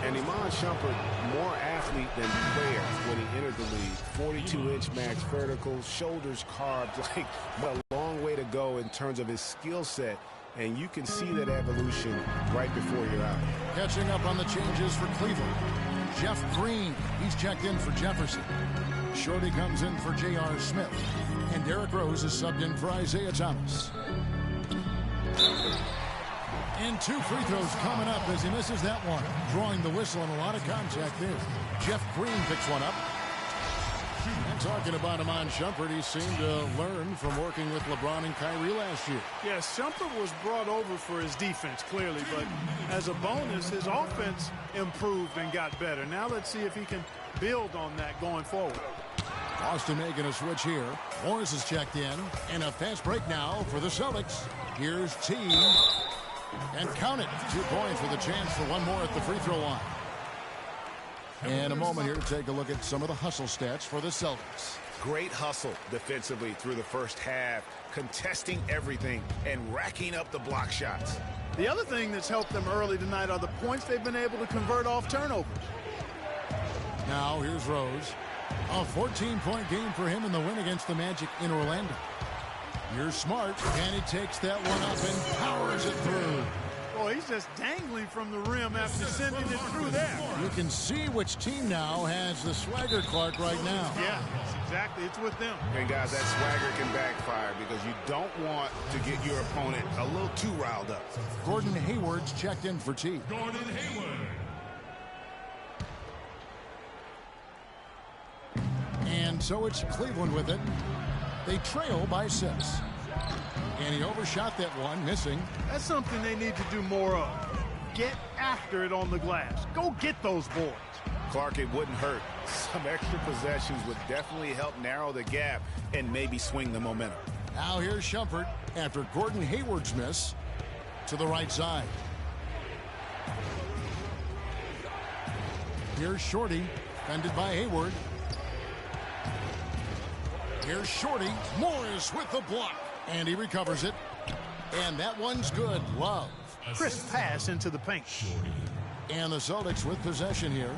And Iman Shumpert, more athlete than player when he entered the league. 42-inch max vertical, shoulders carved, like a long way to go in terms of his skill set. And you can see that evolution right before your eyes.
Catching up on the changes for Cleveland. Jeff Green, he's checked in for Jefferson. Shorty comes in for J.R. Smith. And Derrick Rose is subbed in for Isaiah Thomas. And 2 free throws coming up as he misses that one. Drawing the whistle and a lot of contact there. Jeff Green picks one up. And talking about Iman Shumpert, he seemed to learn from working with LeBron and Kyrie last year.
Yes, Shumpert was brought over for his defense, clearly, but as a bonus, his offense improved and got better. Now let's see if he can build on that going forward.
Boston making a switch here. Morris is checked in. And a fast break now for the Celtics. Here's T. And count it. 2 points with a chance for one more at the free throw line. And a moment here to take a look at some of the hustle stats for the Celtics.
Great hustle defensively through the first half, contesting everything and racking up the block shots.
The other thing that's helped them early tonight are the points they've been able to convert off turnovers.
Now here's Rose. A 14-point game for him in the win against the Magic in Orlando. Here's Smart, and he takes that one up and powers it through.
Boy, he's just dangling from the rim after sending it through there.
You can see which team now has the swagger, Clark, right now.
Yeah, exactly. It's with them.
And, guys, that swagger can backfire because you don't want to get your opponent a little too riled up.
Gordon Hayward's checked in for T.
Gordon Hayward.
And so it's Cleveland with it. They trail by 6. And he overshot that one, missing.
That's something they need to do more of. Get after it on the glass. Go get those boards.
Clark, it wouldn't hurt. Some extra possessions would definitely help narrow the gap and maybe swing the momentum.
Now here's Shumpert after Gordon Hayward's miss to the right side. Here's Shorty, defended by Hayward. Here's Shorty. Morris with the block. And he recovers it. And that one's good. Love.
Crisp pass into the paint.
And the Celtics with possession here.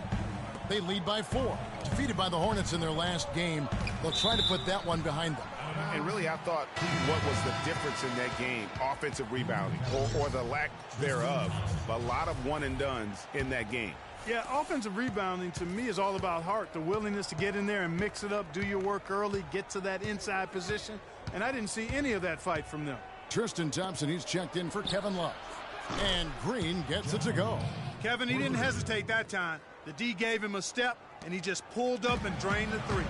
They lead by 4. Defeated by the Hornets in their last game. They'll try to put that one behind them.
And really, I thought what was the difference in that game? Offensive rebounding or the lack thereof. A lot of one-and-dones in that game.
Yeah, offensive rebounding to me is all about heart. The willingness to get in there and mix it up, do your work early, get to that inside position. And I didn't see any of that fight from them.
Tristan Thompson, he's checked in for Kevin Love. And Green gets it to go.
Kevin, he didn't hesitate that time. The D gave him a step, and he just pulled up and drained the 3.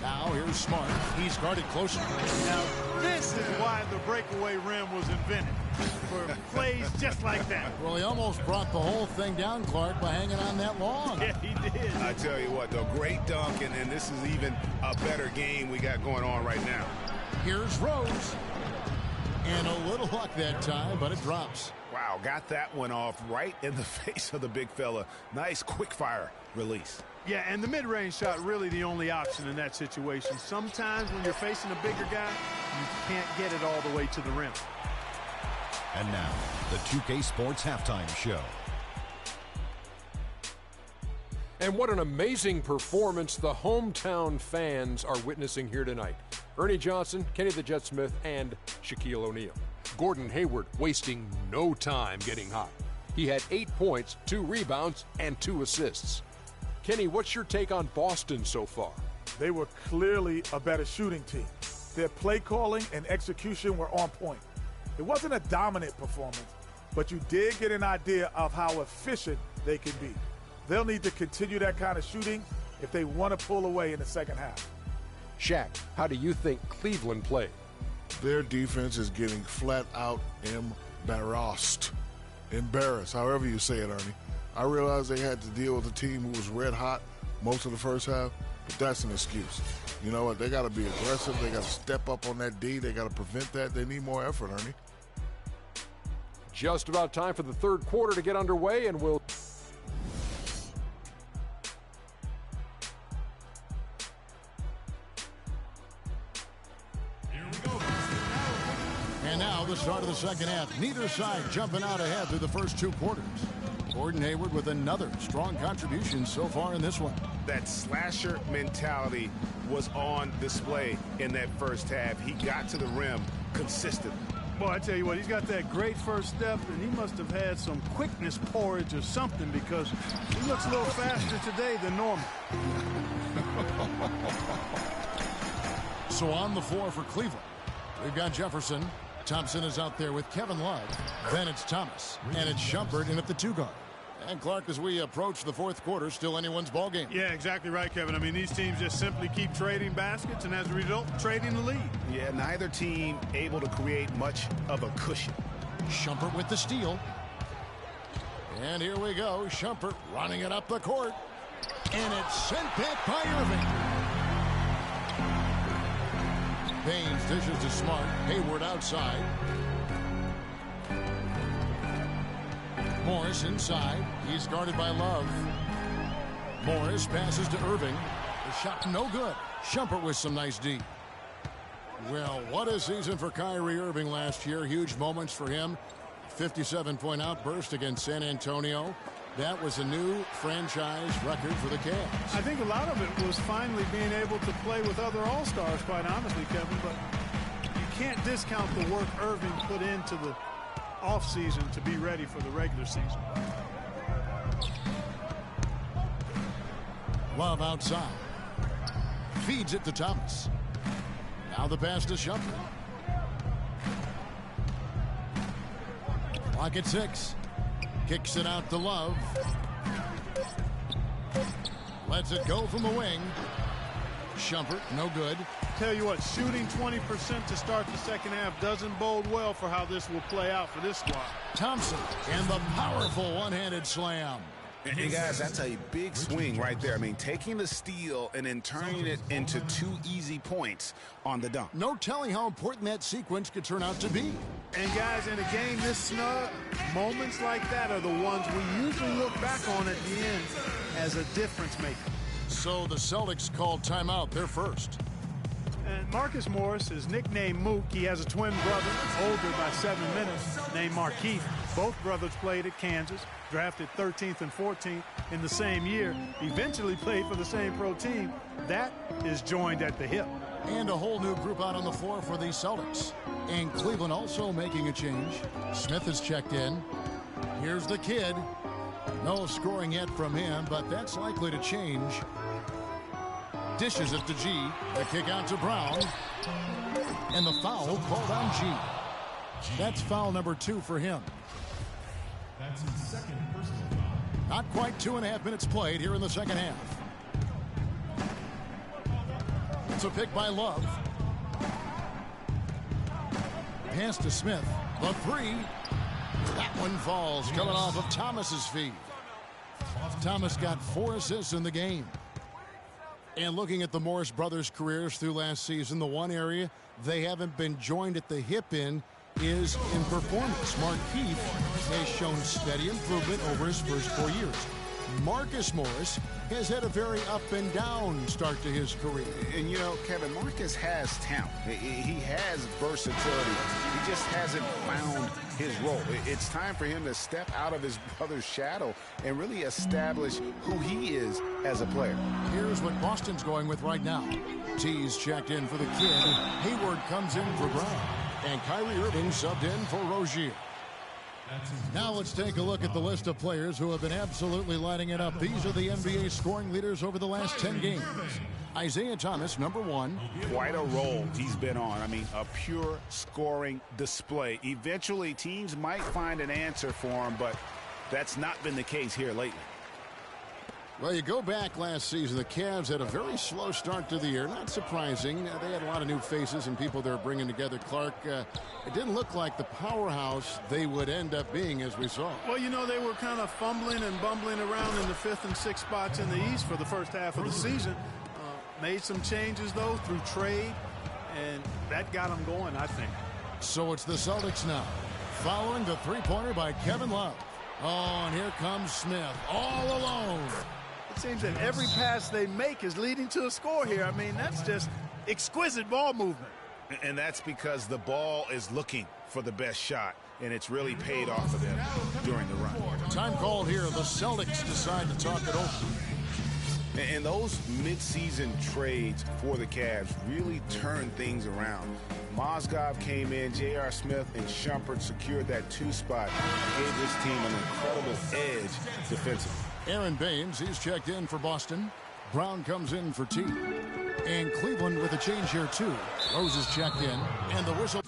Now here's Smart. He's guarded closer.
Now, this is why the breakaway rim was invented. For plays just like that.
Well, he almost brought the whole thing down, Clark, by hanging on that long.
Yeah, he did.
I tell you what, though, great dunk, and this is even a better game we got going on right now.
Here's Rose. And a little luck that time, but it drops.
Wow, got that one off right in the face of the big fella. Nice quick fire release.
Yeah, and the mid-range shot really the only option in that situation. Sometimes when you're facing a bigger guy, you can't get it all the way to the rim.
And now, the 2K Sports Halftime Show.
And what an amazing performance the hometown fans are witnessing here tonight. Ernie Johnson, Kenny the Jet Smith, and Shaquille O'Neal. Gordon Hayward wasting no time getting hot. He had 8 points, 2 rebounds, and 2 assists. Kenny, what's your take on Boston so far?
They were clearly a better shooting team. Their play calling and execution were on point. It wasn't a dominant performance, but you did get an idea of how efficient they can be. They'll need to continue that kind of shooting if they want to pull away in the second half.
Shaq, how do you think Cleveland played?
Their defense is getting flat out embarrassed. Embarrassed, however you say it, Ernie. I realized they had to deal with a team who was red hot most of the first half, but that's an excuse. You know what? They got to be aggressive. They got to step up on that D. They got to prevent that. They need more effort, Ernie.
Just about time for the third quarter to get underway, and we'll...
And now the start of the second half. Neither side jumping out ahead through the first 2 quarters. Gordon Hayward with another strong contribution so far in this one.
That slasher mentality was on display in that first half. He got to the rim consistently.
Boy, I tell you what, he's got that great first step, and he must have had some quickness porridge or something, because he looks a little faster today than normal.
So on the floor for Cleveland, we've got Jefferson. Thompson is out there with Kevin Love. Then it's Thomas, and it's Shumpert in at the 2 guard. And Clark, as we approach the fourth quarter, still anyone's ball game.
Yeah, exactly right, Kevin. I mean, these teams just simply keep trading baskets, and as a result, trading the lead.
Yeah, neither team able to create much of a cushion.
Shumpert with the steal. And here we go. Shumpert running it up the court. And it's sent back by Irving. Baines dishes to Smart. Hayward outside. Morris inside. He's guarded by Love. Morris passes to Irving. The shot no good. Shumpert with some nice D. Well, what a season for Kyrie Irving last year. Huge moments for him. 57-point outburst against San Antonio. That was a new franchise record for the Cavs.
I think a lot of it was finally being able to play with other All-Stars, quite honestly, Kevin. But you can't discount the work Irving put into the offseason to be ready for the regular season.
Love outside. Feeds it to Thomas. Now the pass to Shumpert. Clock at 6. Kicks it out to Love. Lets it go from the wing. Shumpert, no good.
Tell you what, shooting 20% to start the second half doesn't bode well for how this will play out for this squad.
Thompson and the powerful one-handed slam.
And guys, that's a big swing right there. I mean, taking the steal and then turning it into 2 easy points on the dunk.
No telling how important that sequence could turn out to be.
And guys, in a game this snug, moments like that are the ones we usually look back on at the end as a difference maker.
So the Celtics called timeout. They're first.
And Marcus Morris is nicknamed Mook. He has a twin brother, older by 7 minutes, named Markeith. Both brothers played at Kansas, drafted 13th and 14th in the same year, eventually played for the same pro team. That is joined at the hip.
And a whole new group out on the floor for the Celtics. And Cleveland also making a change. Smith has checked in. Here's the kid. No scoring yet from him, but that's likely to change. Dishes it to G. The kick out to Brown. And the foul called on G. That's foul number 2 for him.
That's his second personal foul.
Not quite 2.5 minutes played here in the second half. It's a pick by Love. Pass to Smith. The 3. That one falls, coming off of Thomas's feet. Thomas got 4 assists in the game. And looking at the Morris brothers' careers through last season, the one area they haven't been joined at the hip in is in performance. Markeith has shown steady improvement over his first 4 years. Marcus Morris has had a very up and down start to his career.
And you know, Kevin, Marcus has talent. He has versatility. He just hasn't found his role. It's time for him to step out of his brother's shadow and really establish who he is as a player.
Here's what Boston's going with right now. T's checked in for the kid. Hayward comes in for Brown. And Kyrie Irving subbed in for Rozier. Now let's take a look at the list of players who have been absolutely lighting it up. These are the NBA scoring leaders over the last 10 games. Isaiah Thomas, number 1.
Quite a role he's been on. I mean, a pure scoring display. Eventually, teams might find an answer for him, but that's not been the case here lately.
Well, you go back last season, the Cavs had a very slow start to the year. Not surprising. They had a lot of new faces and people they're bringing together. Clark, it didn't look like the powerhouse they would end up being, as we saw.
Well, you know, they were kind of fumbling and bumbling around in the 5th and 6th spots in the East for the first half of the season. Made some changes, though, through trade, and that got them going, I think.
So it's the Celtics now, following the three-pointer by Kevin Love. Oh, and here comes Smith, all alone.
It seems that every pass they make is leading to a score here. I mean, that's just exquisite ball movement.
And that's because the ball is looking for the best shot, and it's really paid off for them during the run.
Time called here. The Celtics decide to talk it over.
And those mid-season trades for the Cavs really turned things around. Mozgov came in, J.R. Smith and Shumpert secured that 2 spot, gave this team an incredible edge defensively.
Aaron Baines, he's checked in for Boston. Brown comes in for T. And Cleveland with a change here, too. Rose is checked in, and the whistle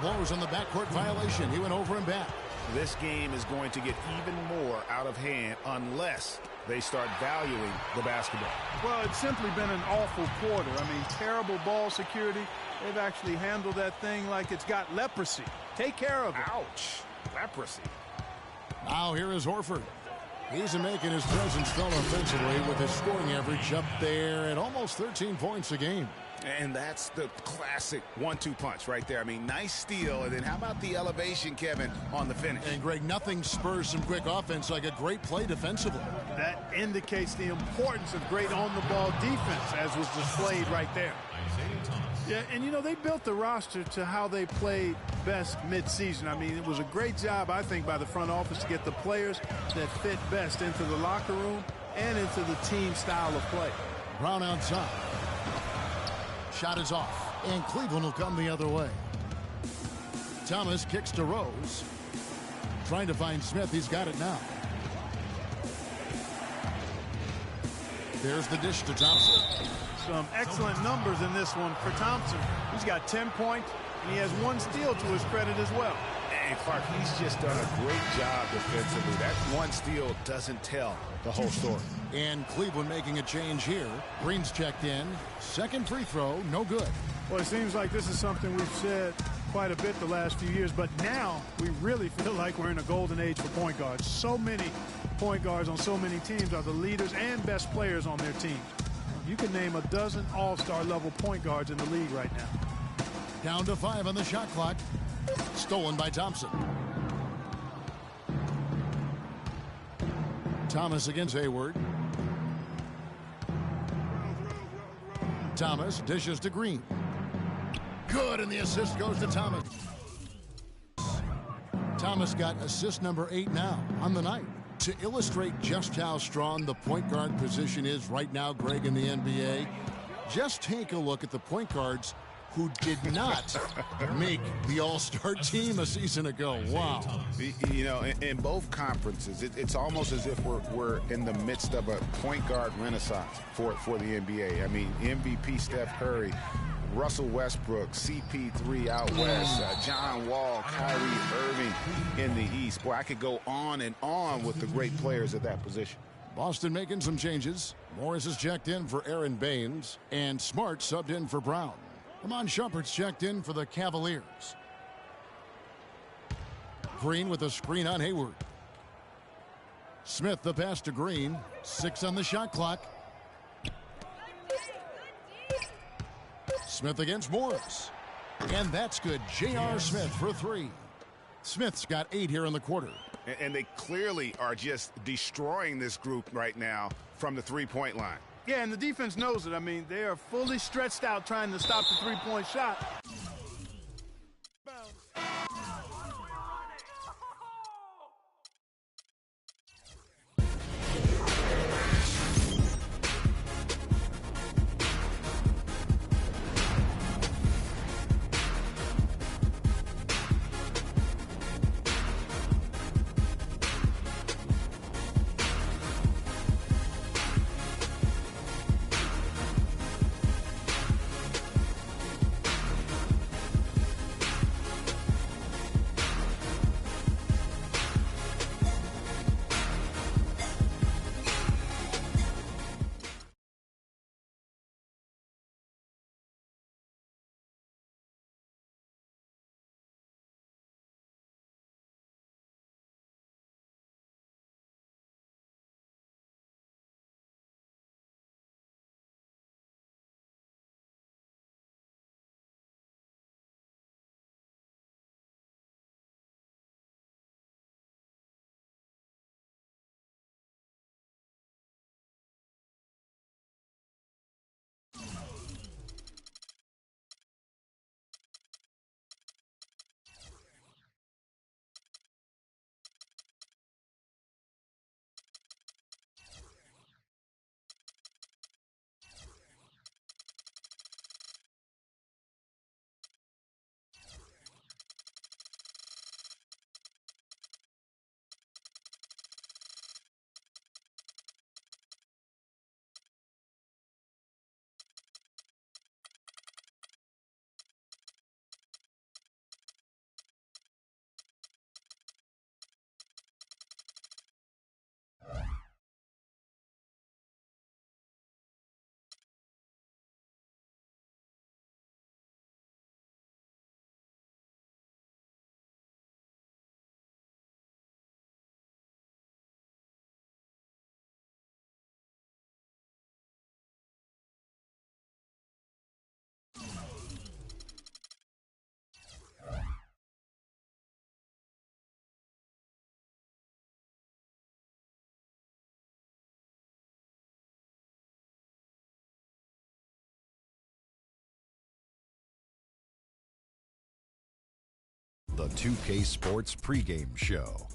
blows on the backcourt violation. He went over and back.
This game is going to get even more out of hand unless they start valuing the basketball.
Well, it's simply been an awful quarter. I mean, terrible ball security. They've actually handled that thing like it's got leprosy. Take care of it.
Ouch. Leprosy.
Now here is Horford. He's making his presence felt offensively with his scoring average up there at almost 13 points a game.
And that's the classic 1-2 punch right there. I mean, nice steal. And then how about the elevation, Kevin, on the finish?
And, Greg, nothing spurs some quick offense like a great play defensively.
That indicates the importance of great on-the-ball defense, as was displayed right there. Yeah, and, you know, they built the roster to how they played best midseason. I mean, it was a great job, I think, by the front office to get the players that fit best into the locker room and into the team style of play.
Brown outside. Shot is off, and Cleveland will come the other way. Thomas kicks to Rose. Trying to find Smith. He's got it now. There's the dish to Thompson.
Some excellent numbers in this one for Thompson. He's got 10 points, and he has 1 steal to his credit as well.
And Clark, he's just done a great job defensively. That 1 steal doesn't tell the whole story.
And Cleveland making a change here. Green's checked in. Second free throw, no good.
Well, it seems like this is something we've said quite a bit the last few years, but now we really feel like we're in a golden age for point guards. So many point guards on so many teams are the leaders and best players on their teams. You can name a dozen all-star level point guards in the league right now.
Down to 5 on the shot clock. Stolen by Thompson. Thomas against Hayward. Thomas dishes to Green. Good, and the assist goes to Thomas. Thomas got assist number 8 now on the night. To illustrate just how strong the point guard position is right now, Greg, in the NBA, just take a look at the point guards who did not make the All-Star team a season ago. Wow.
You know, in both conferences, it's almost as if we're in the midst of a point guard renaissance for the NBA. I mean, MVP Steph Curry, Russell Westbrook, CP3 out west, John Wall, Kyrie Irving in the East. Boy, I could go on and on with the great players at that position.
Boston making some changes. Morris is checked in for Aaron Baines, and Smart subbed in for Brown. Ramon Shumpert's checked in for the Cavaliers. Green with a screen on Hayward. Smith the pass to Green. 6 on the shot clock. Smith against Morris. And that's good. J.R. Smith for 3. Smith's got 8 here in the quarter.
And they clearly are just destroying this group right now from the three-point line.
Yeah, and the defense knows it. I mean, they are fully stretched out trying to stop the three-point shot.
The 2K Sports pregame show.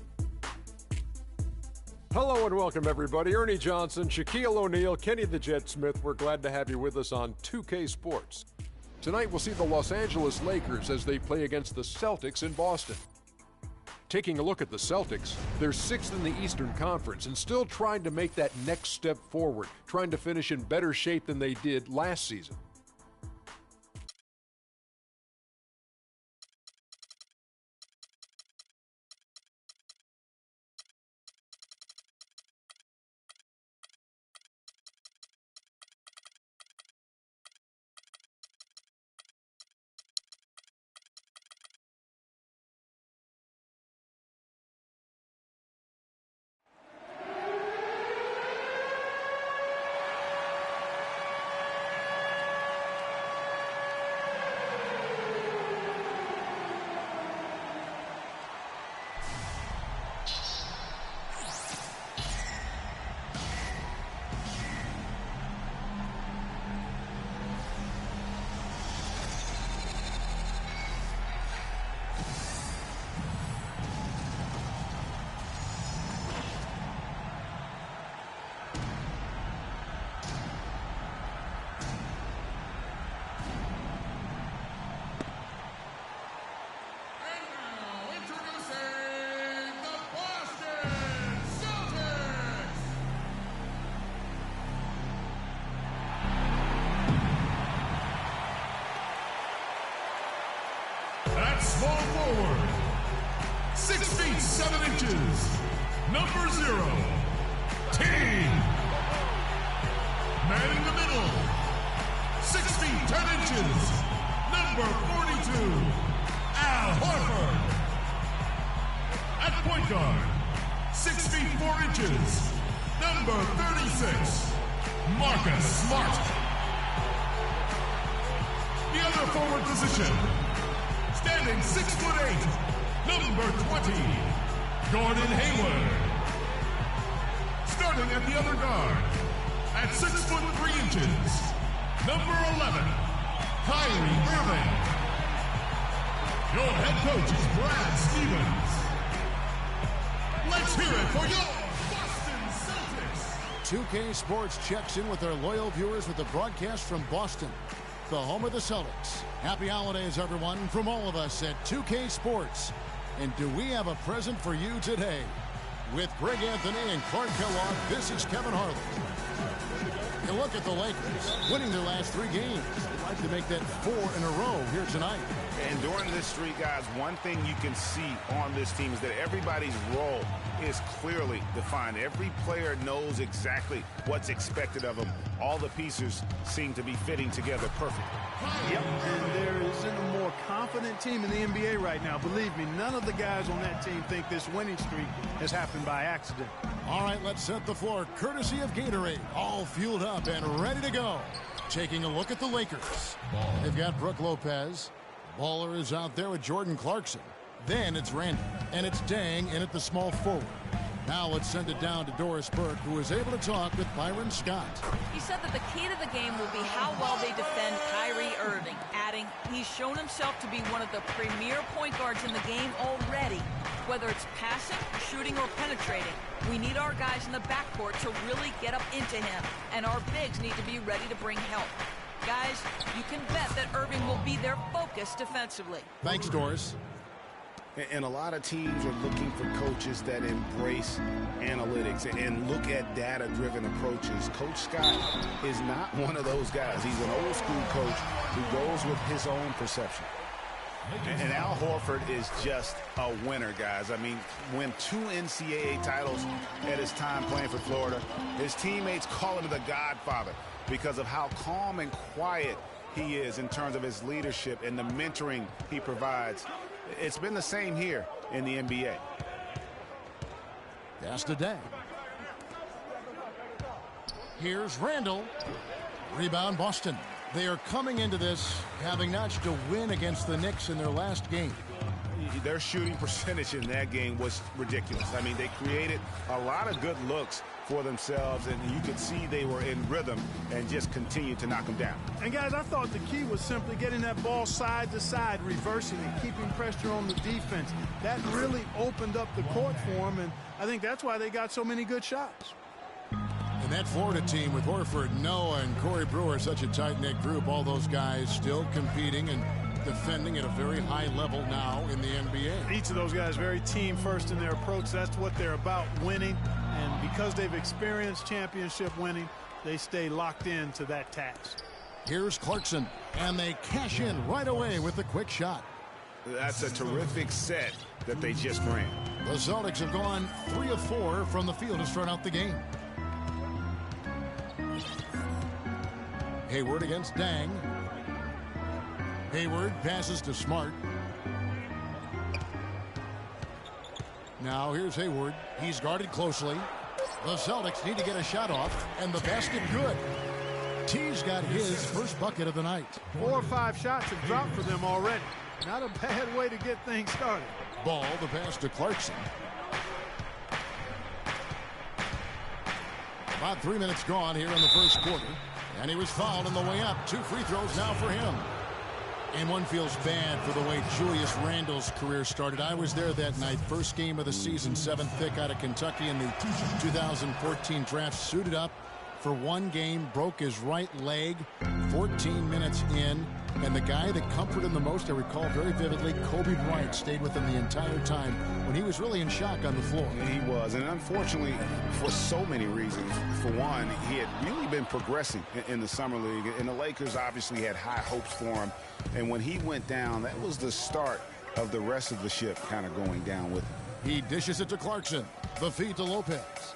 Hello and welcome, everybody. Ernie Johnson, Shaquille O'Neal, Kenny the Jet Smith. We're glad to have you with us on 2K Sports. Tonight, we'll see the Los Angeles Lakers as they play against the Celtics in Boston. Taking a look at the Celtics, they're 6th in the Eastern Conference and still trying to make that next step forward, trying to finish in better shape than they did last season.
Small forward, 6 feet 7 inches, number 0, Team. Man in the middle, 6 feet 10 inches, number 42, Al Horford. At point guard, 6 feet 4 inches, number 36, Marcus Smart. The other forward position, standing 6'8", number 20, Gordon Hayward. Starting at the other guard, at 6 foot 3 inches, number 11, Kyrie Irving. Your head coach is Brad Stevens. Let's hear it for your Boston Celtics.
2K Sports checks in with their loyal viewers with the broadcast from Boston, the home of the Celtics. Happy holidays, everyone, from all of us at 2K Sports. And do we have a present for you today? With Greg Anthony and Clark Kellogg, this is Kevin Harlan. You look at the Lakers, winning their last 3 games. They'd like to make that 4 in a row here tonight.
And during this streak, guys, one thing you can see on this team is that everybody's role is clearly defined. Every player knows exactly what's expected of them. All the pieces seem to be fitting together perfectly.
Yep, and there isn't a more confident team in the NBA right now. Believe me, none of the guys on that team think this winning streak has happened by accident.
All right, let's set the floor courtesy of Gatorade. All fueled up and ready to go. Taking a look at the Lakers. They've got Brook Lopez. Baller is out there with Jordan Clarkson. Then it's Randy, and it's Dang in at the small forward. Now let's send it down to Doris Burke, who was able to talk with Byron Scott.
He said that the key to the game will be how well they defend Kyrie Irving, adding he's shown himself to be one of the premier point guards in the game already. Whether it's passing, shooting, or penetrating, we need our guys in the backcourt to really get up into him, and our bigs need to be ready to bring help. Guys, you can bet that Irving will be their focus defensively.
Thanks, Doris.
And a lot of teams are looking for coaches that embrace analytics and look at data-driven approaches. Coach Scott is not one of those guys. He's an old-school coach who goes with his own perception. And Al Horford is just a winner, guys. I mean, win 2 NCAA titles at his time playing for Florida. His teammates call him the Godfather because of how calm and quiet he is in terms of his leadership and the mentoring he provides. It's been the same here in the NBA.
That's the day. Here's Randall. Rebound Boston. They are coming into this having notched a win against the Knicks in their last game.
Their shooting percentage in that game was ridiculous. I mean, they created a lot of good looks for themselves, and you could see they were in rhythm and just continued to knock them down.
And, guys, I thought the key was simply getting that ball side to side, reversing and keeping pressure on the defense. That really opened up the court for them, and I think that's why they got so many good shots.
And that Florida team with Horford, Noah, and Corey Brewer, such a tight-knit group, all those guys still competing and defending at a very high level now in the NBA.
Each of those guys very team first in their approach. That's what they're about, winning. And because they've experienced championship winning, they stay locked in to that task.
Here's Clarkson, and they cash in right away with the quick shot.
That's a terrific set that they just ran.
The Celtics have gone 3 of 4 from the field to start out the game. Hayward against Dang. Hayward passes to Smart. Now here's Hayward. He's guarded closely. The Celtics need to get a shot off, and the basket good. T's got his first bucket of the night.
4 or 5 shots have dropped for them already. Not a bad way to get things started.
Ball, the pass to Clarkson. About 3 minutes gone here in the first quarter. And he was fouled on the way up. 2 free throws now for him. And one feels bad for the way Julius Randle's career started. I was there that night. First game of the season, 7th pick out of Kentucky in the 2014 draft. Suited up for 1 game, broke his right leg 14 minutes in. And the guy that comforted him the most, I recall very vividly, Kobe Bryant stayed with him the entire time when he was really in shock on the floor.
He was, and unfortunately, for so many reasons. For one, he had really been progressing in the Summer League, and the Lakers obviously had high hopes for him. And when he went down, that was the start of the rest of the ship kind of going down with him.
He dishes it to Clarkson. The feed to Lopez.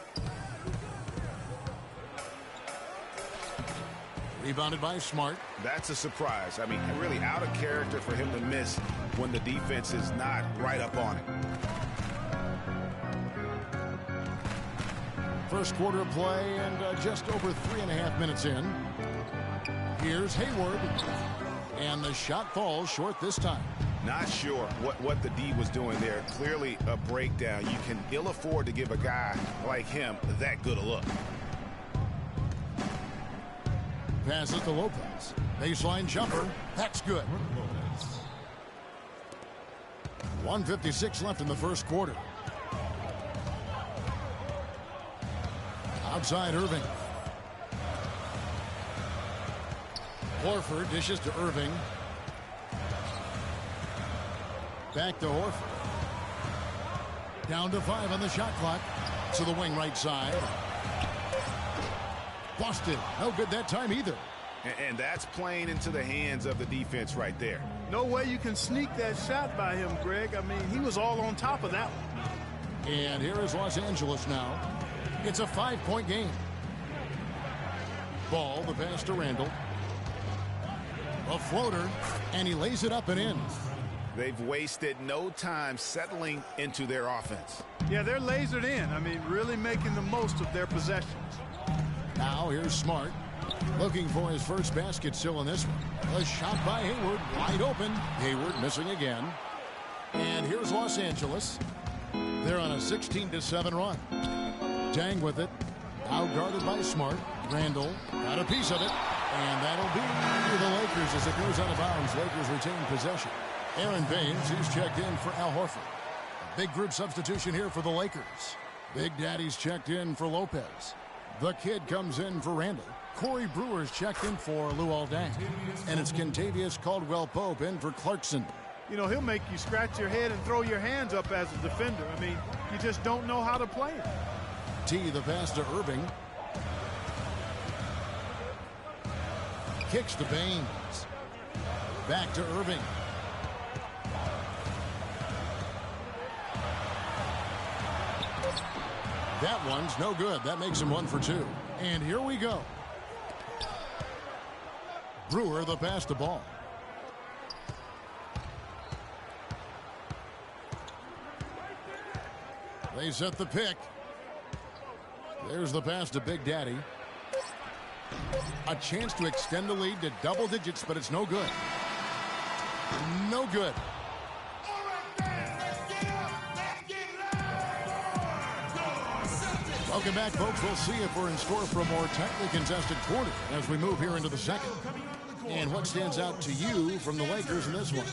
Rebounded by Smart.
That's a surprise. I mean, really out of character for him to miss when the defense is not right up on it.
First quarter of play and just over 3.5 minutes in. Here's Hayward. And the shot falls short this time.
Not sure what the D was doing there. Clearly a breakdown. You can ill afford to give a guy like him that good a look.
Pass it to Lopez. Baseline jumper. That's good. 1:56 left in the first quarter. Outside Irving. Horford dishes to Irving. Back to Horford. Down to 5 on the shot clock. To the wing right side. Boston. No good that time either.
And that's playing into the hands of the defense right there.
No way you can sneak that shot by him, Greg. I mean, he was all on top of that one.
And here is Los Angeles now. It's a 5-point game. Ball, the pass to Randall. A floater, and he lays it up and in.
They've wasted no time settling into their offense.
Yeah, they're lasered in. I mean, really making the most of their possessions.
Now here's Smart. Looking for his first basket still in this one. A shot by Hayward, wide open. Hayward missing again. And here's Los Angeles. They're on a 16-7 run. Dang with it. Outguarded by Smart. Randall got a piece of it. And that'll be the Lakers as it goes out of bounds. Lakers retain possession. Aaron Baines, he's checked in for Al Horford. Big group substitution here for the Lakers. Big Daddy's checked in for Lopez. The kid comes in for Randall. Corey Brewer's checked in for Luol Deng. And it's Kentavious Caldwell-Pope in for Clarkson.
You know, he'll make you scratch your head and throw your hands up as a defender. I mean, you just don't know how to play it.
T, the pass to Irving. Kicks to Baines. Back to Irving. That one's no good. That makes him 1 for 2. And here we go. Brewer, the pass to Ball. They set the pick. There's the pass to Big Daddy. A chance to extend the lead to double digits, but it's no good. No good. Welcome back, folks. We'll see if we're in store for a more tightly contested quarter as we move here into the second. And what stands out to you from the Lakers in this one?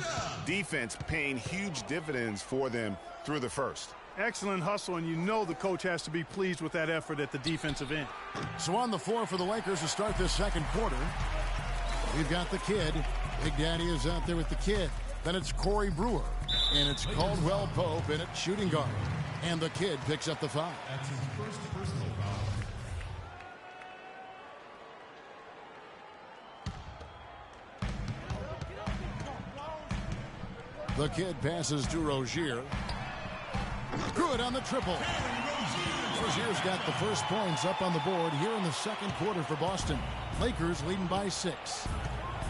Defense paying huge dividends for them through the first.
Excellent hustle, and you know the coach has to be pleased with that effort at the defensive end.
So on the floor for the Lakers to start this second quarter, we've got the kid. Big Daddy is out there with the kid. Then it's Corey Brewer, and it's Caldwell-Pope in at shooting guard. And the kid picks up the foul.
That's his first personal foul.
The kid passes to Rozier. Good on the triple. Rozier's got the first points up on the board here in the second quarter for Boston. Lakers leading by 6.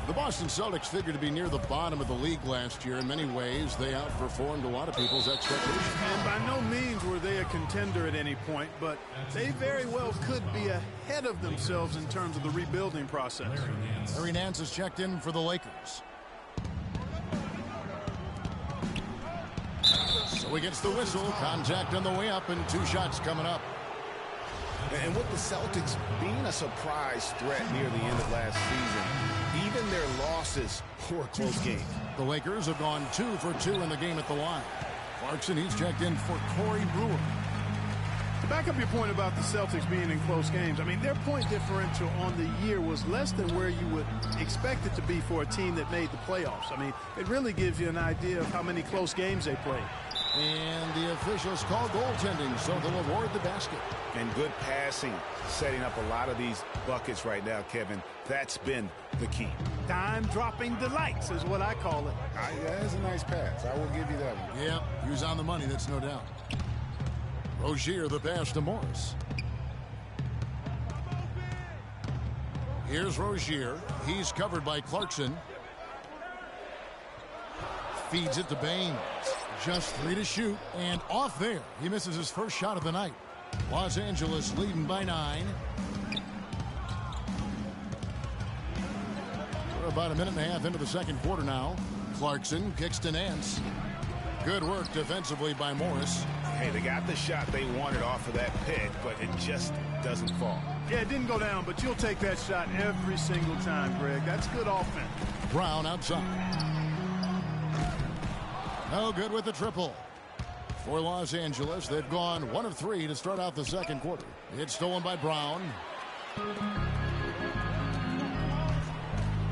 The Boston Celtics figured to be near the bottom of the league last year. In many ways, they outperformed a lot of people's expectations.
And by no means were they a contender at any point, but they very well could be ahead of themselves in terms of the rebuilding process.
Larry Nance is checked in for the Lakers. So he gets the whistle. Contact on the way up and 2 shots coming up.
And with the Celtics being a surprise threat near the end of last season, even their losses were close games.
The Lakers have gone 2 for 2 in the game at the line. Clarkson, he's checked in for Corey Brewer.
To back up your point about the Celtics being in close games, I mean, their point differential on the year was less than where you would expect it to be for a team that made the playoffs. I mean, it really gives you an idea of how many close games they played.
And the officials call goaltending, so they'll award the basket.
And good passing, setting up a lot of these buckets right now, Kevin. That's been the key.
Dime-dropping delights is what I call it.
That's a nice pass. I will give you that one.
Yep, he was on the money, that's no doubt. Rozier, the pass to Morris. Here's Rozier. He's covered by Clarkson. Feeds it to Baines. Just 3 to shoot, and off there. He misses his first shot of the night. Los Angeles leading by 9. We're about a minute and a half into the second quarter now. Clarkson kicks to Nance. Good work defensively by Morris.
Hey, they got the shot they wanted off of that pick, but it just doesn't fall.
Yeah, it didn't go down, but you'll take that shot every single time, Greg. That's good offense.
Brown outside. No good with the triple. For Los Angeles, they've gone 1 of 3 to start out the second quarter. It's stolen by Brown.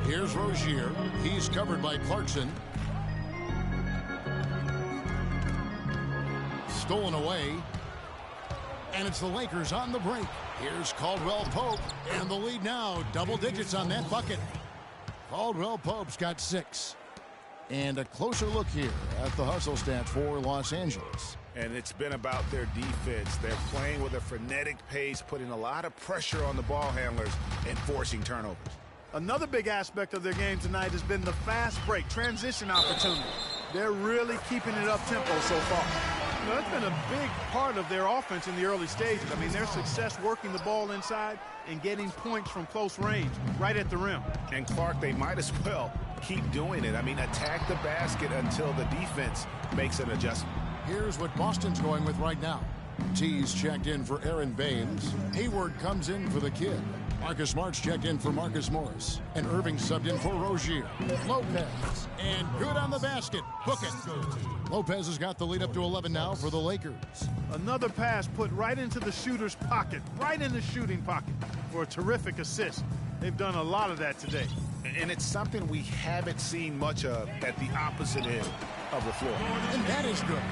Here's Rozier. He's covered by Clarkson. Stolen away. And it's the Lakers on the break. Here's Caldwell Pope. And the lead now, double digits on that bucket. Caldwell Pope's got 6. And a closer look here at the hustle stats for Los Angeles.
And it's been about their defense. They're playing with a frenetic pace, putting a lot of pressure on the ball handlers and forcing turnovers.
Another big aspect of their game tonight has been the fast break, transition opportunity. They're really keeping it up tempo so far. You know, that's been a big part of their offense in the early stages. I mean, their success working the ball inside and getting points from close range right at the rim.
And Clark, they might as well keep doing it. I mean, attack the basket until the defense makes an adjustment.
Here's what Boston's going with right now. T's checked in for Aaron Baines. Hayward comes in for the kid. Marcus Smart's checked in for Marcus Morris. And Irving subbed in for Rozier. Lopez. And good on the basket. Book it. Lopez has got the lead up to 11 now for the Lakers.
Another pass put right into the shooter's pocket, right in the shooting pocket for a terrific assist. They've done a lot of that today.
And it's something we haven't seen much of at the opposite end of the floor.
And that is good.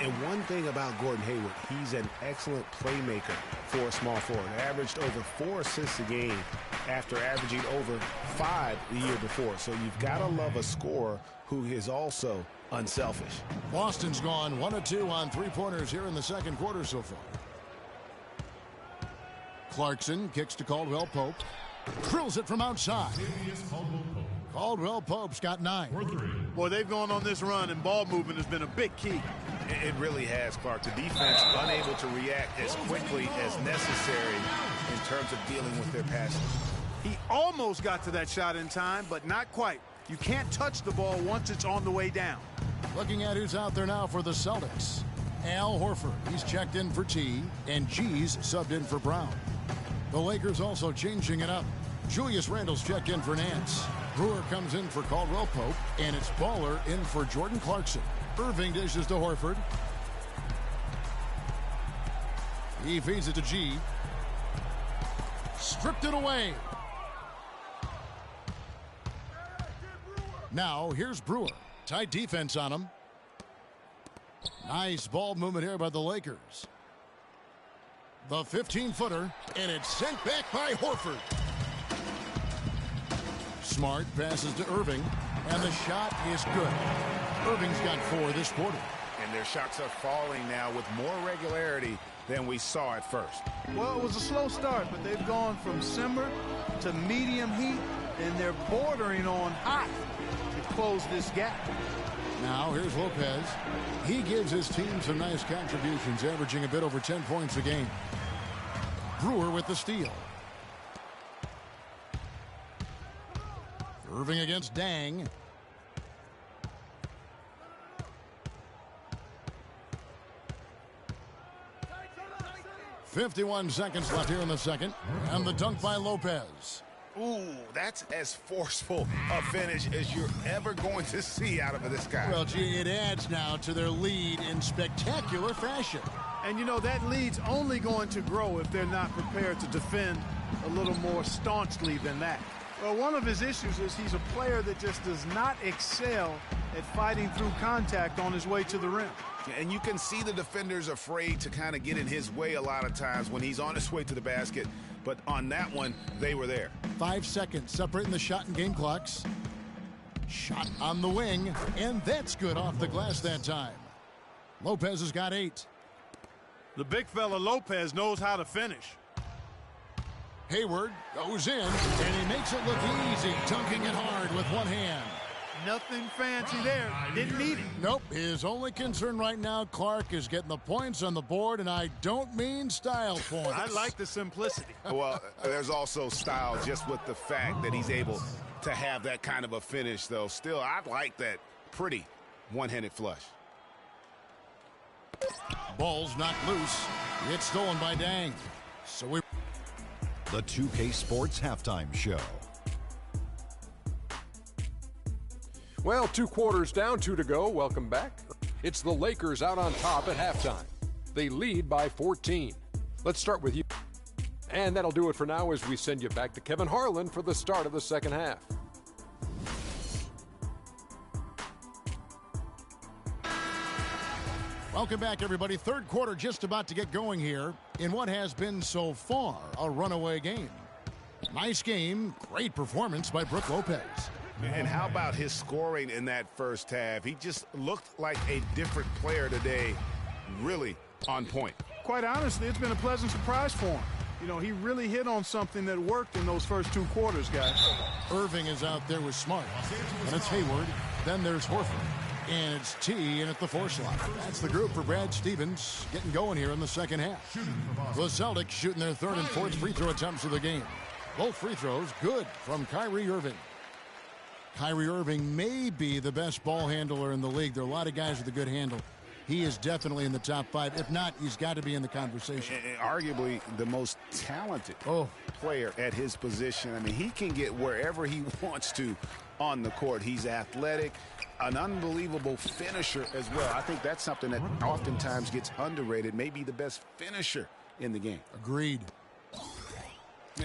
And one thing about Gordon Hayward, he's an excellent playmaker for a small forward. Averaged over 4 assists a game after averaging over 5 the year before. So you've got to love a scorer who is also unselfish.
Boston's gone 1 of 2 on 3-pointers here in the second quarter so far. Clarkson kicks to Caldwell Pope. Drills it from outside. Caldwell Pope's got 9.
Boy, they've gone on this run, and ball movement has been a big key.
It really has, Clark. The defense unable to react as quickly as necessary in terms of dealing with their passing.
He almost got to that shot in time, but not quite. You can't touch the ball once it's on the way down.
Looking at who's out there now for the Celtics. Al Horford, he's checked in for T, and G's subbed in for Brown. The Lakers also changing it up. Julius Randle's checked in for Nance. Brewer comes in for Caldwell Pope, and it's Baller in for Jordan Clarkson. Irving dishes to Horford. He feeds it to G. Stripped it away. Now here's Brewer. Tight defense on him. Nice ball movement here by the Lakers. The 15-footer, and it's sent back by Horford. Smart passes to Irving, and the shot is good. Irving's got 4 this quarter.
And their shots are falling now with more regularity than we saw at first.
Well, it was a slow start, but they've gone from simmer to medium heat, and they're bordering on hot to close this gap.
Now here's Lopez. He gives his team some nice contributions, averaging a bit over 10 points a game. Brewer with the steal. Irving against Dang. .51 seconds left here in the second. And the dunk by Lopez.
Ooh, that's as forceful a finish as you're ever going to see out of this guy.
Well, gee, it adds now to their lead in spectacular fashion.
And, you know, that lead's only going to grow if they're not prepared to defend a little more staunchly than that. Well, one of his issues is he's a player that just does not excel at fighting through contact on his way to the rim.
And you can see the defenders afraid to kind of get in his way a lot of times when he's on his way to the basket. But on that one, they were there.
5 seconds separating the shot and game clocks. Shot on the wing, and that's good off the glass that time. Lopez has got 8.
The big fella Lopez knows how to finish.
Hayward goes in, and he makes it look easy, dunking it hard with one hand.
Nothing fancy there. Didn't need it.
Nope. His only concern right now, Clark, is getting the points on the board, and I don't mean style points.
I like the simplicity.
Well, there's also style just with the fact that he's able to have that kind of a finish, though. Still, I like that pretty one-handed flush.
Ball's knocked loose. It's stolen by Dang. So we...
The 2K Sports Halftime Show.
Well, 2 quarters down, 2 to go. Welcome back. It's the Lakers out on top at halftime. They lead by 14. Let's start with you. And that'll do it for now as we send you back to Kevin Harlan for the start of the second half.
Welcome back, everybody. Third quarter just about to get going here in what has been so far a runaway game. Nice game. Great performance by Brook Lopez.
And how about his scoring in that first half? He just looked like a different player today. Really on point.
Quite honestly, it's been a pleasant surprise for him. You know, he really hit on something that worked in those first 2 quarters, guys.
Irving is out there with Smart. And it's Hayward. Then there's Horford. And it's T in at the 4 slot. That's the group for Brad Stevens getting going here in the second half. The Celtics shooting their 3rd and 4th free throw attempts of the game. Both free throws good from Kyrie Irving. Kyrie Irving may be the best ball handler in the league. There are a lot of guys with a good handle. He is definitely in the top 5. If not, he's got to be in the conversation.
Arguably the most talented player at his position. I mean, he can get wherever he wants to on the court. He's athletic, an unbelievable finisher as well. I think that's something that oftentimes gets underrated. Maybe the best finisher in the game.
Agreed.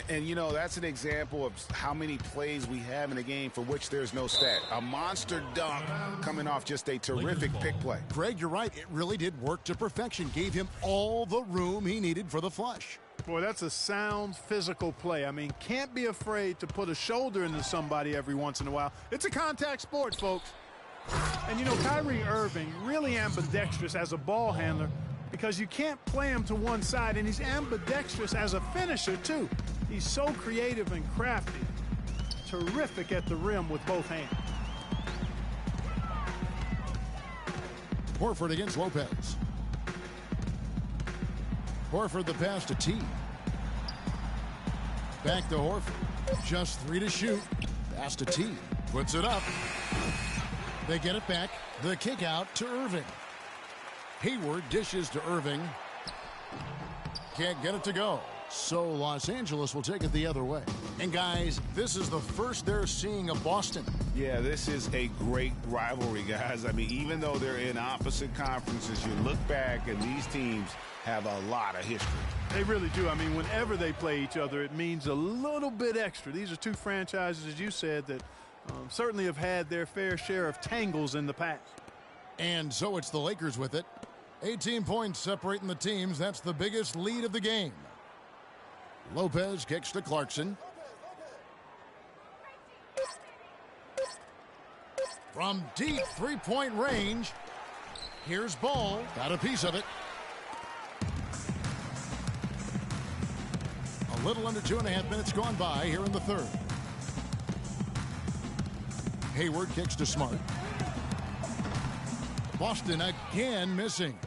And, you know, that's an example of how many plays we have in a game for which there's no stat. A monster dunk coming off just a terrific pick play.
Greg, you're right. It really did work to perfection. Gave him all the room he needed for the flush.
Boy, that's a sound physical play. I mean, can't be afraid to put a shoulder into somebody every once in a while. It's a contact sport, folks. And, you know, Kyrie Irving really ambidextrous as a ball handler because you can't play him to one side, and he's ambidextrous as a finisher, too. He's so creative and crafty. Terrific at the rim with both hands.
Horford against Lopez. Horford the pass to T. Back to Horford. Just 3 to shoot. Pass to T. Puts it up. They get it back. The kick out to Irving. Hayward dishes to Irving. Can't get it to go. So Los Angeles will take it the other way. And guys, this is the first they're seeing of Boston.
Yeah, this is a great rivalry, guys. I mean, even though they're in opposite conferences, you look back and these teams have a lot of history.
They really do. I mean, whenever they play each other, it means a little bit extra. These are 2 franchises, as you said, that certainly have had their fair share of tangles in the past.
And so it's the Lakers with it. 18 points separating the teams. That's the biggest lead of the game. Lopez kicks to Clarkson. From deep 3-point range, here's Ball. Got a piece of it. A little under 2.5 minutes gone by here in the third. Hayward kicks to Smart. Boston again missing.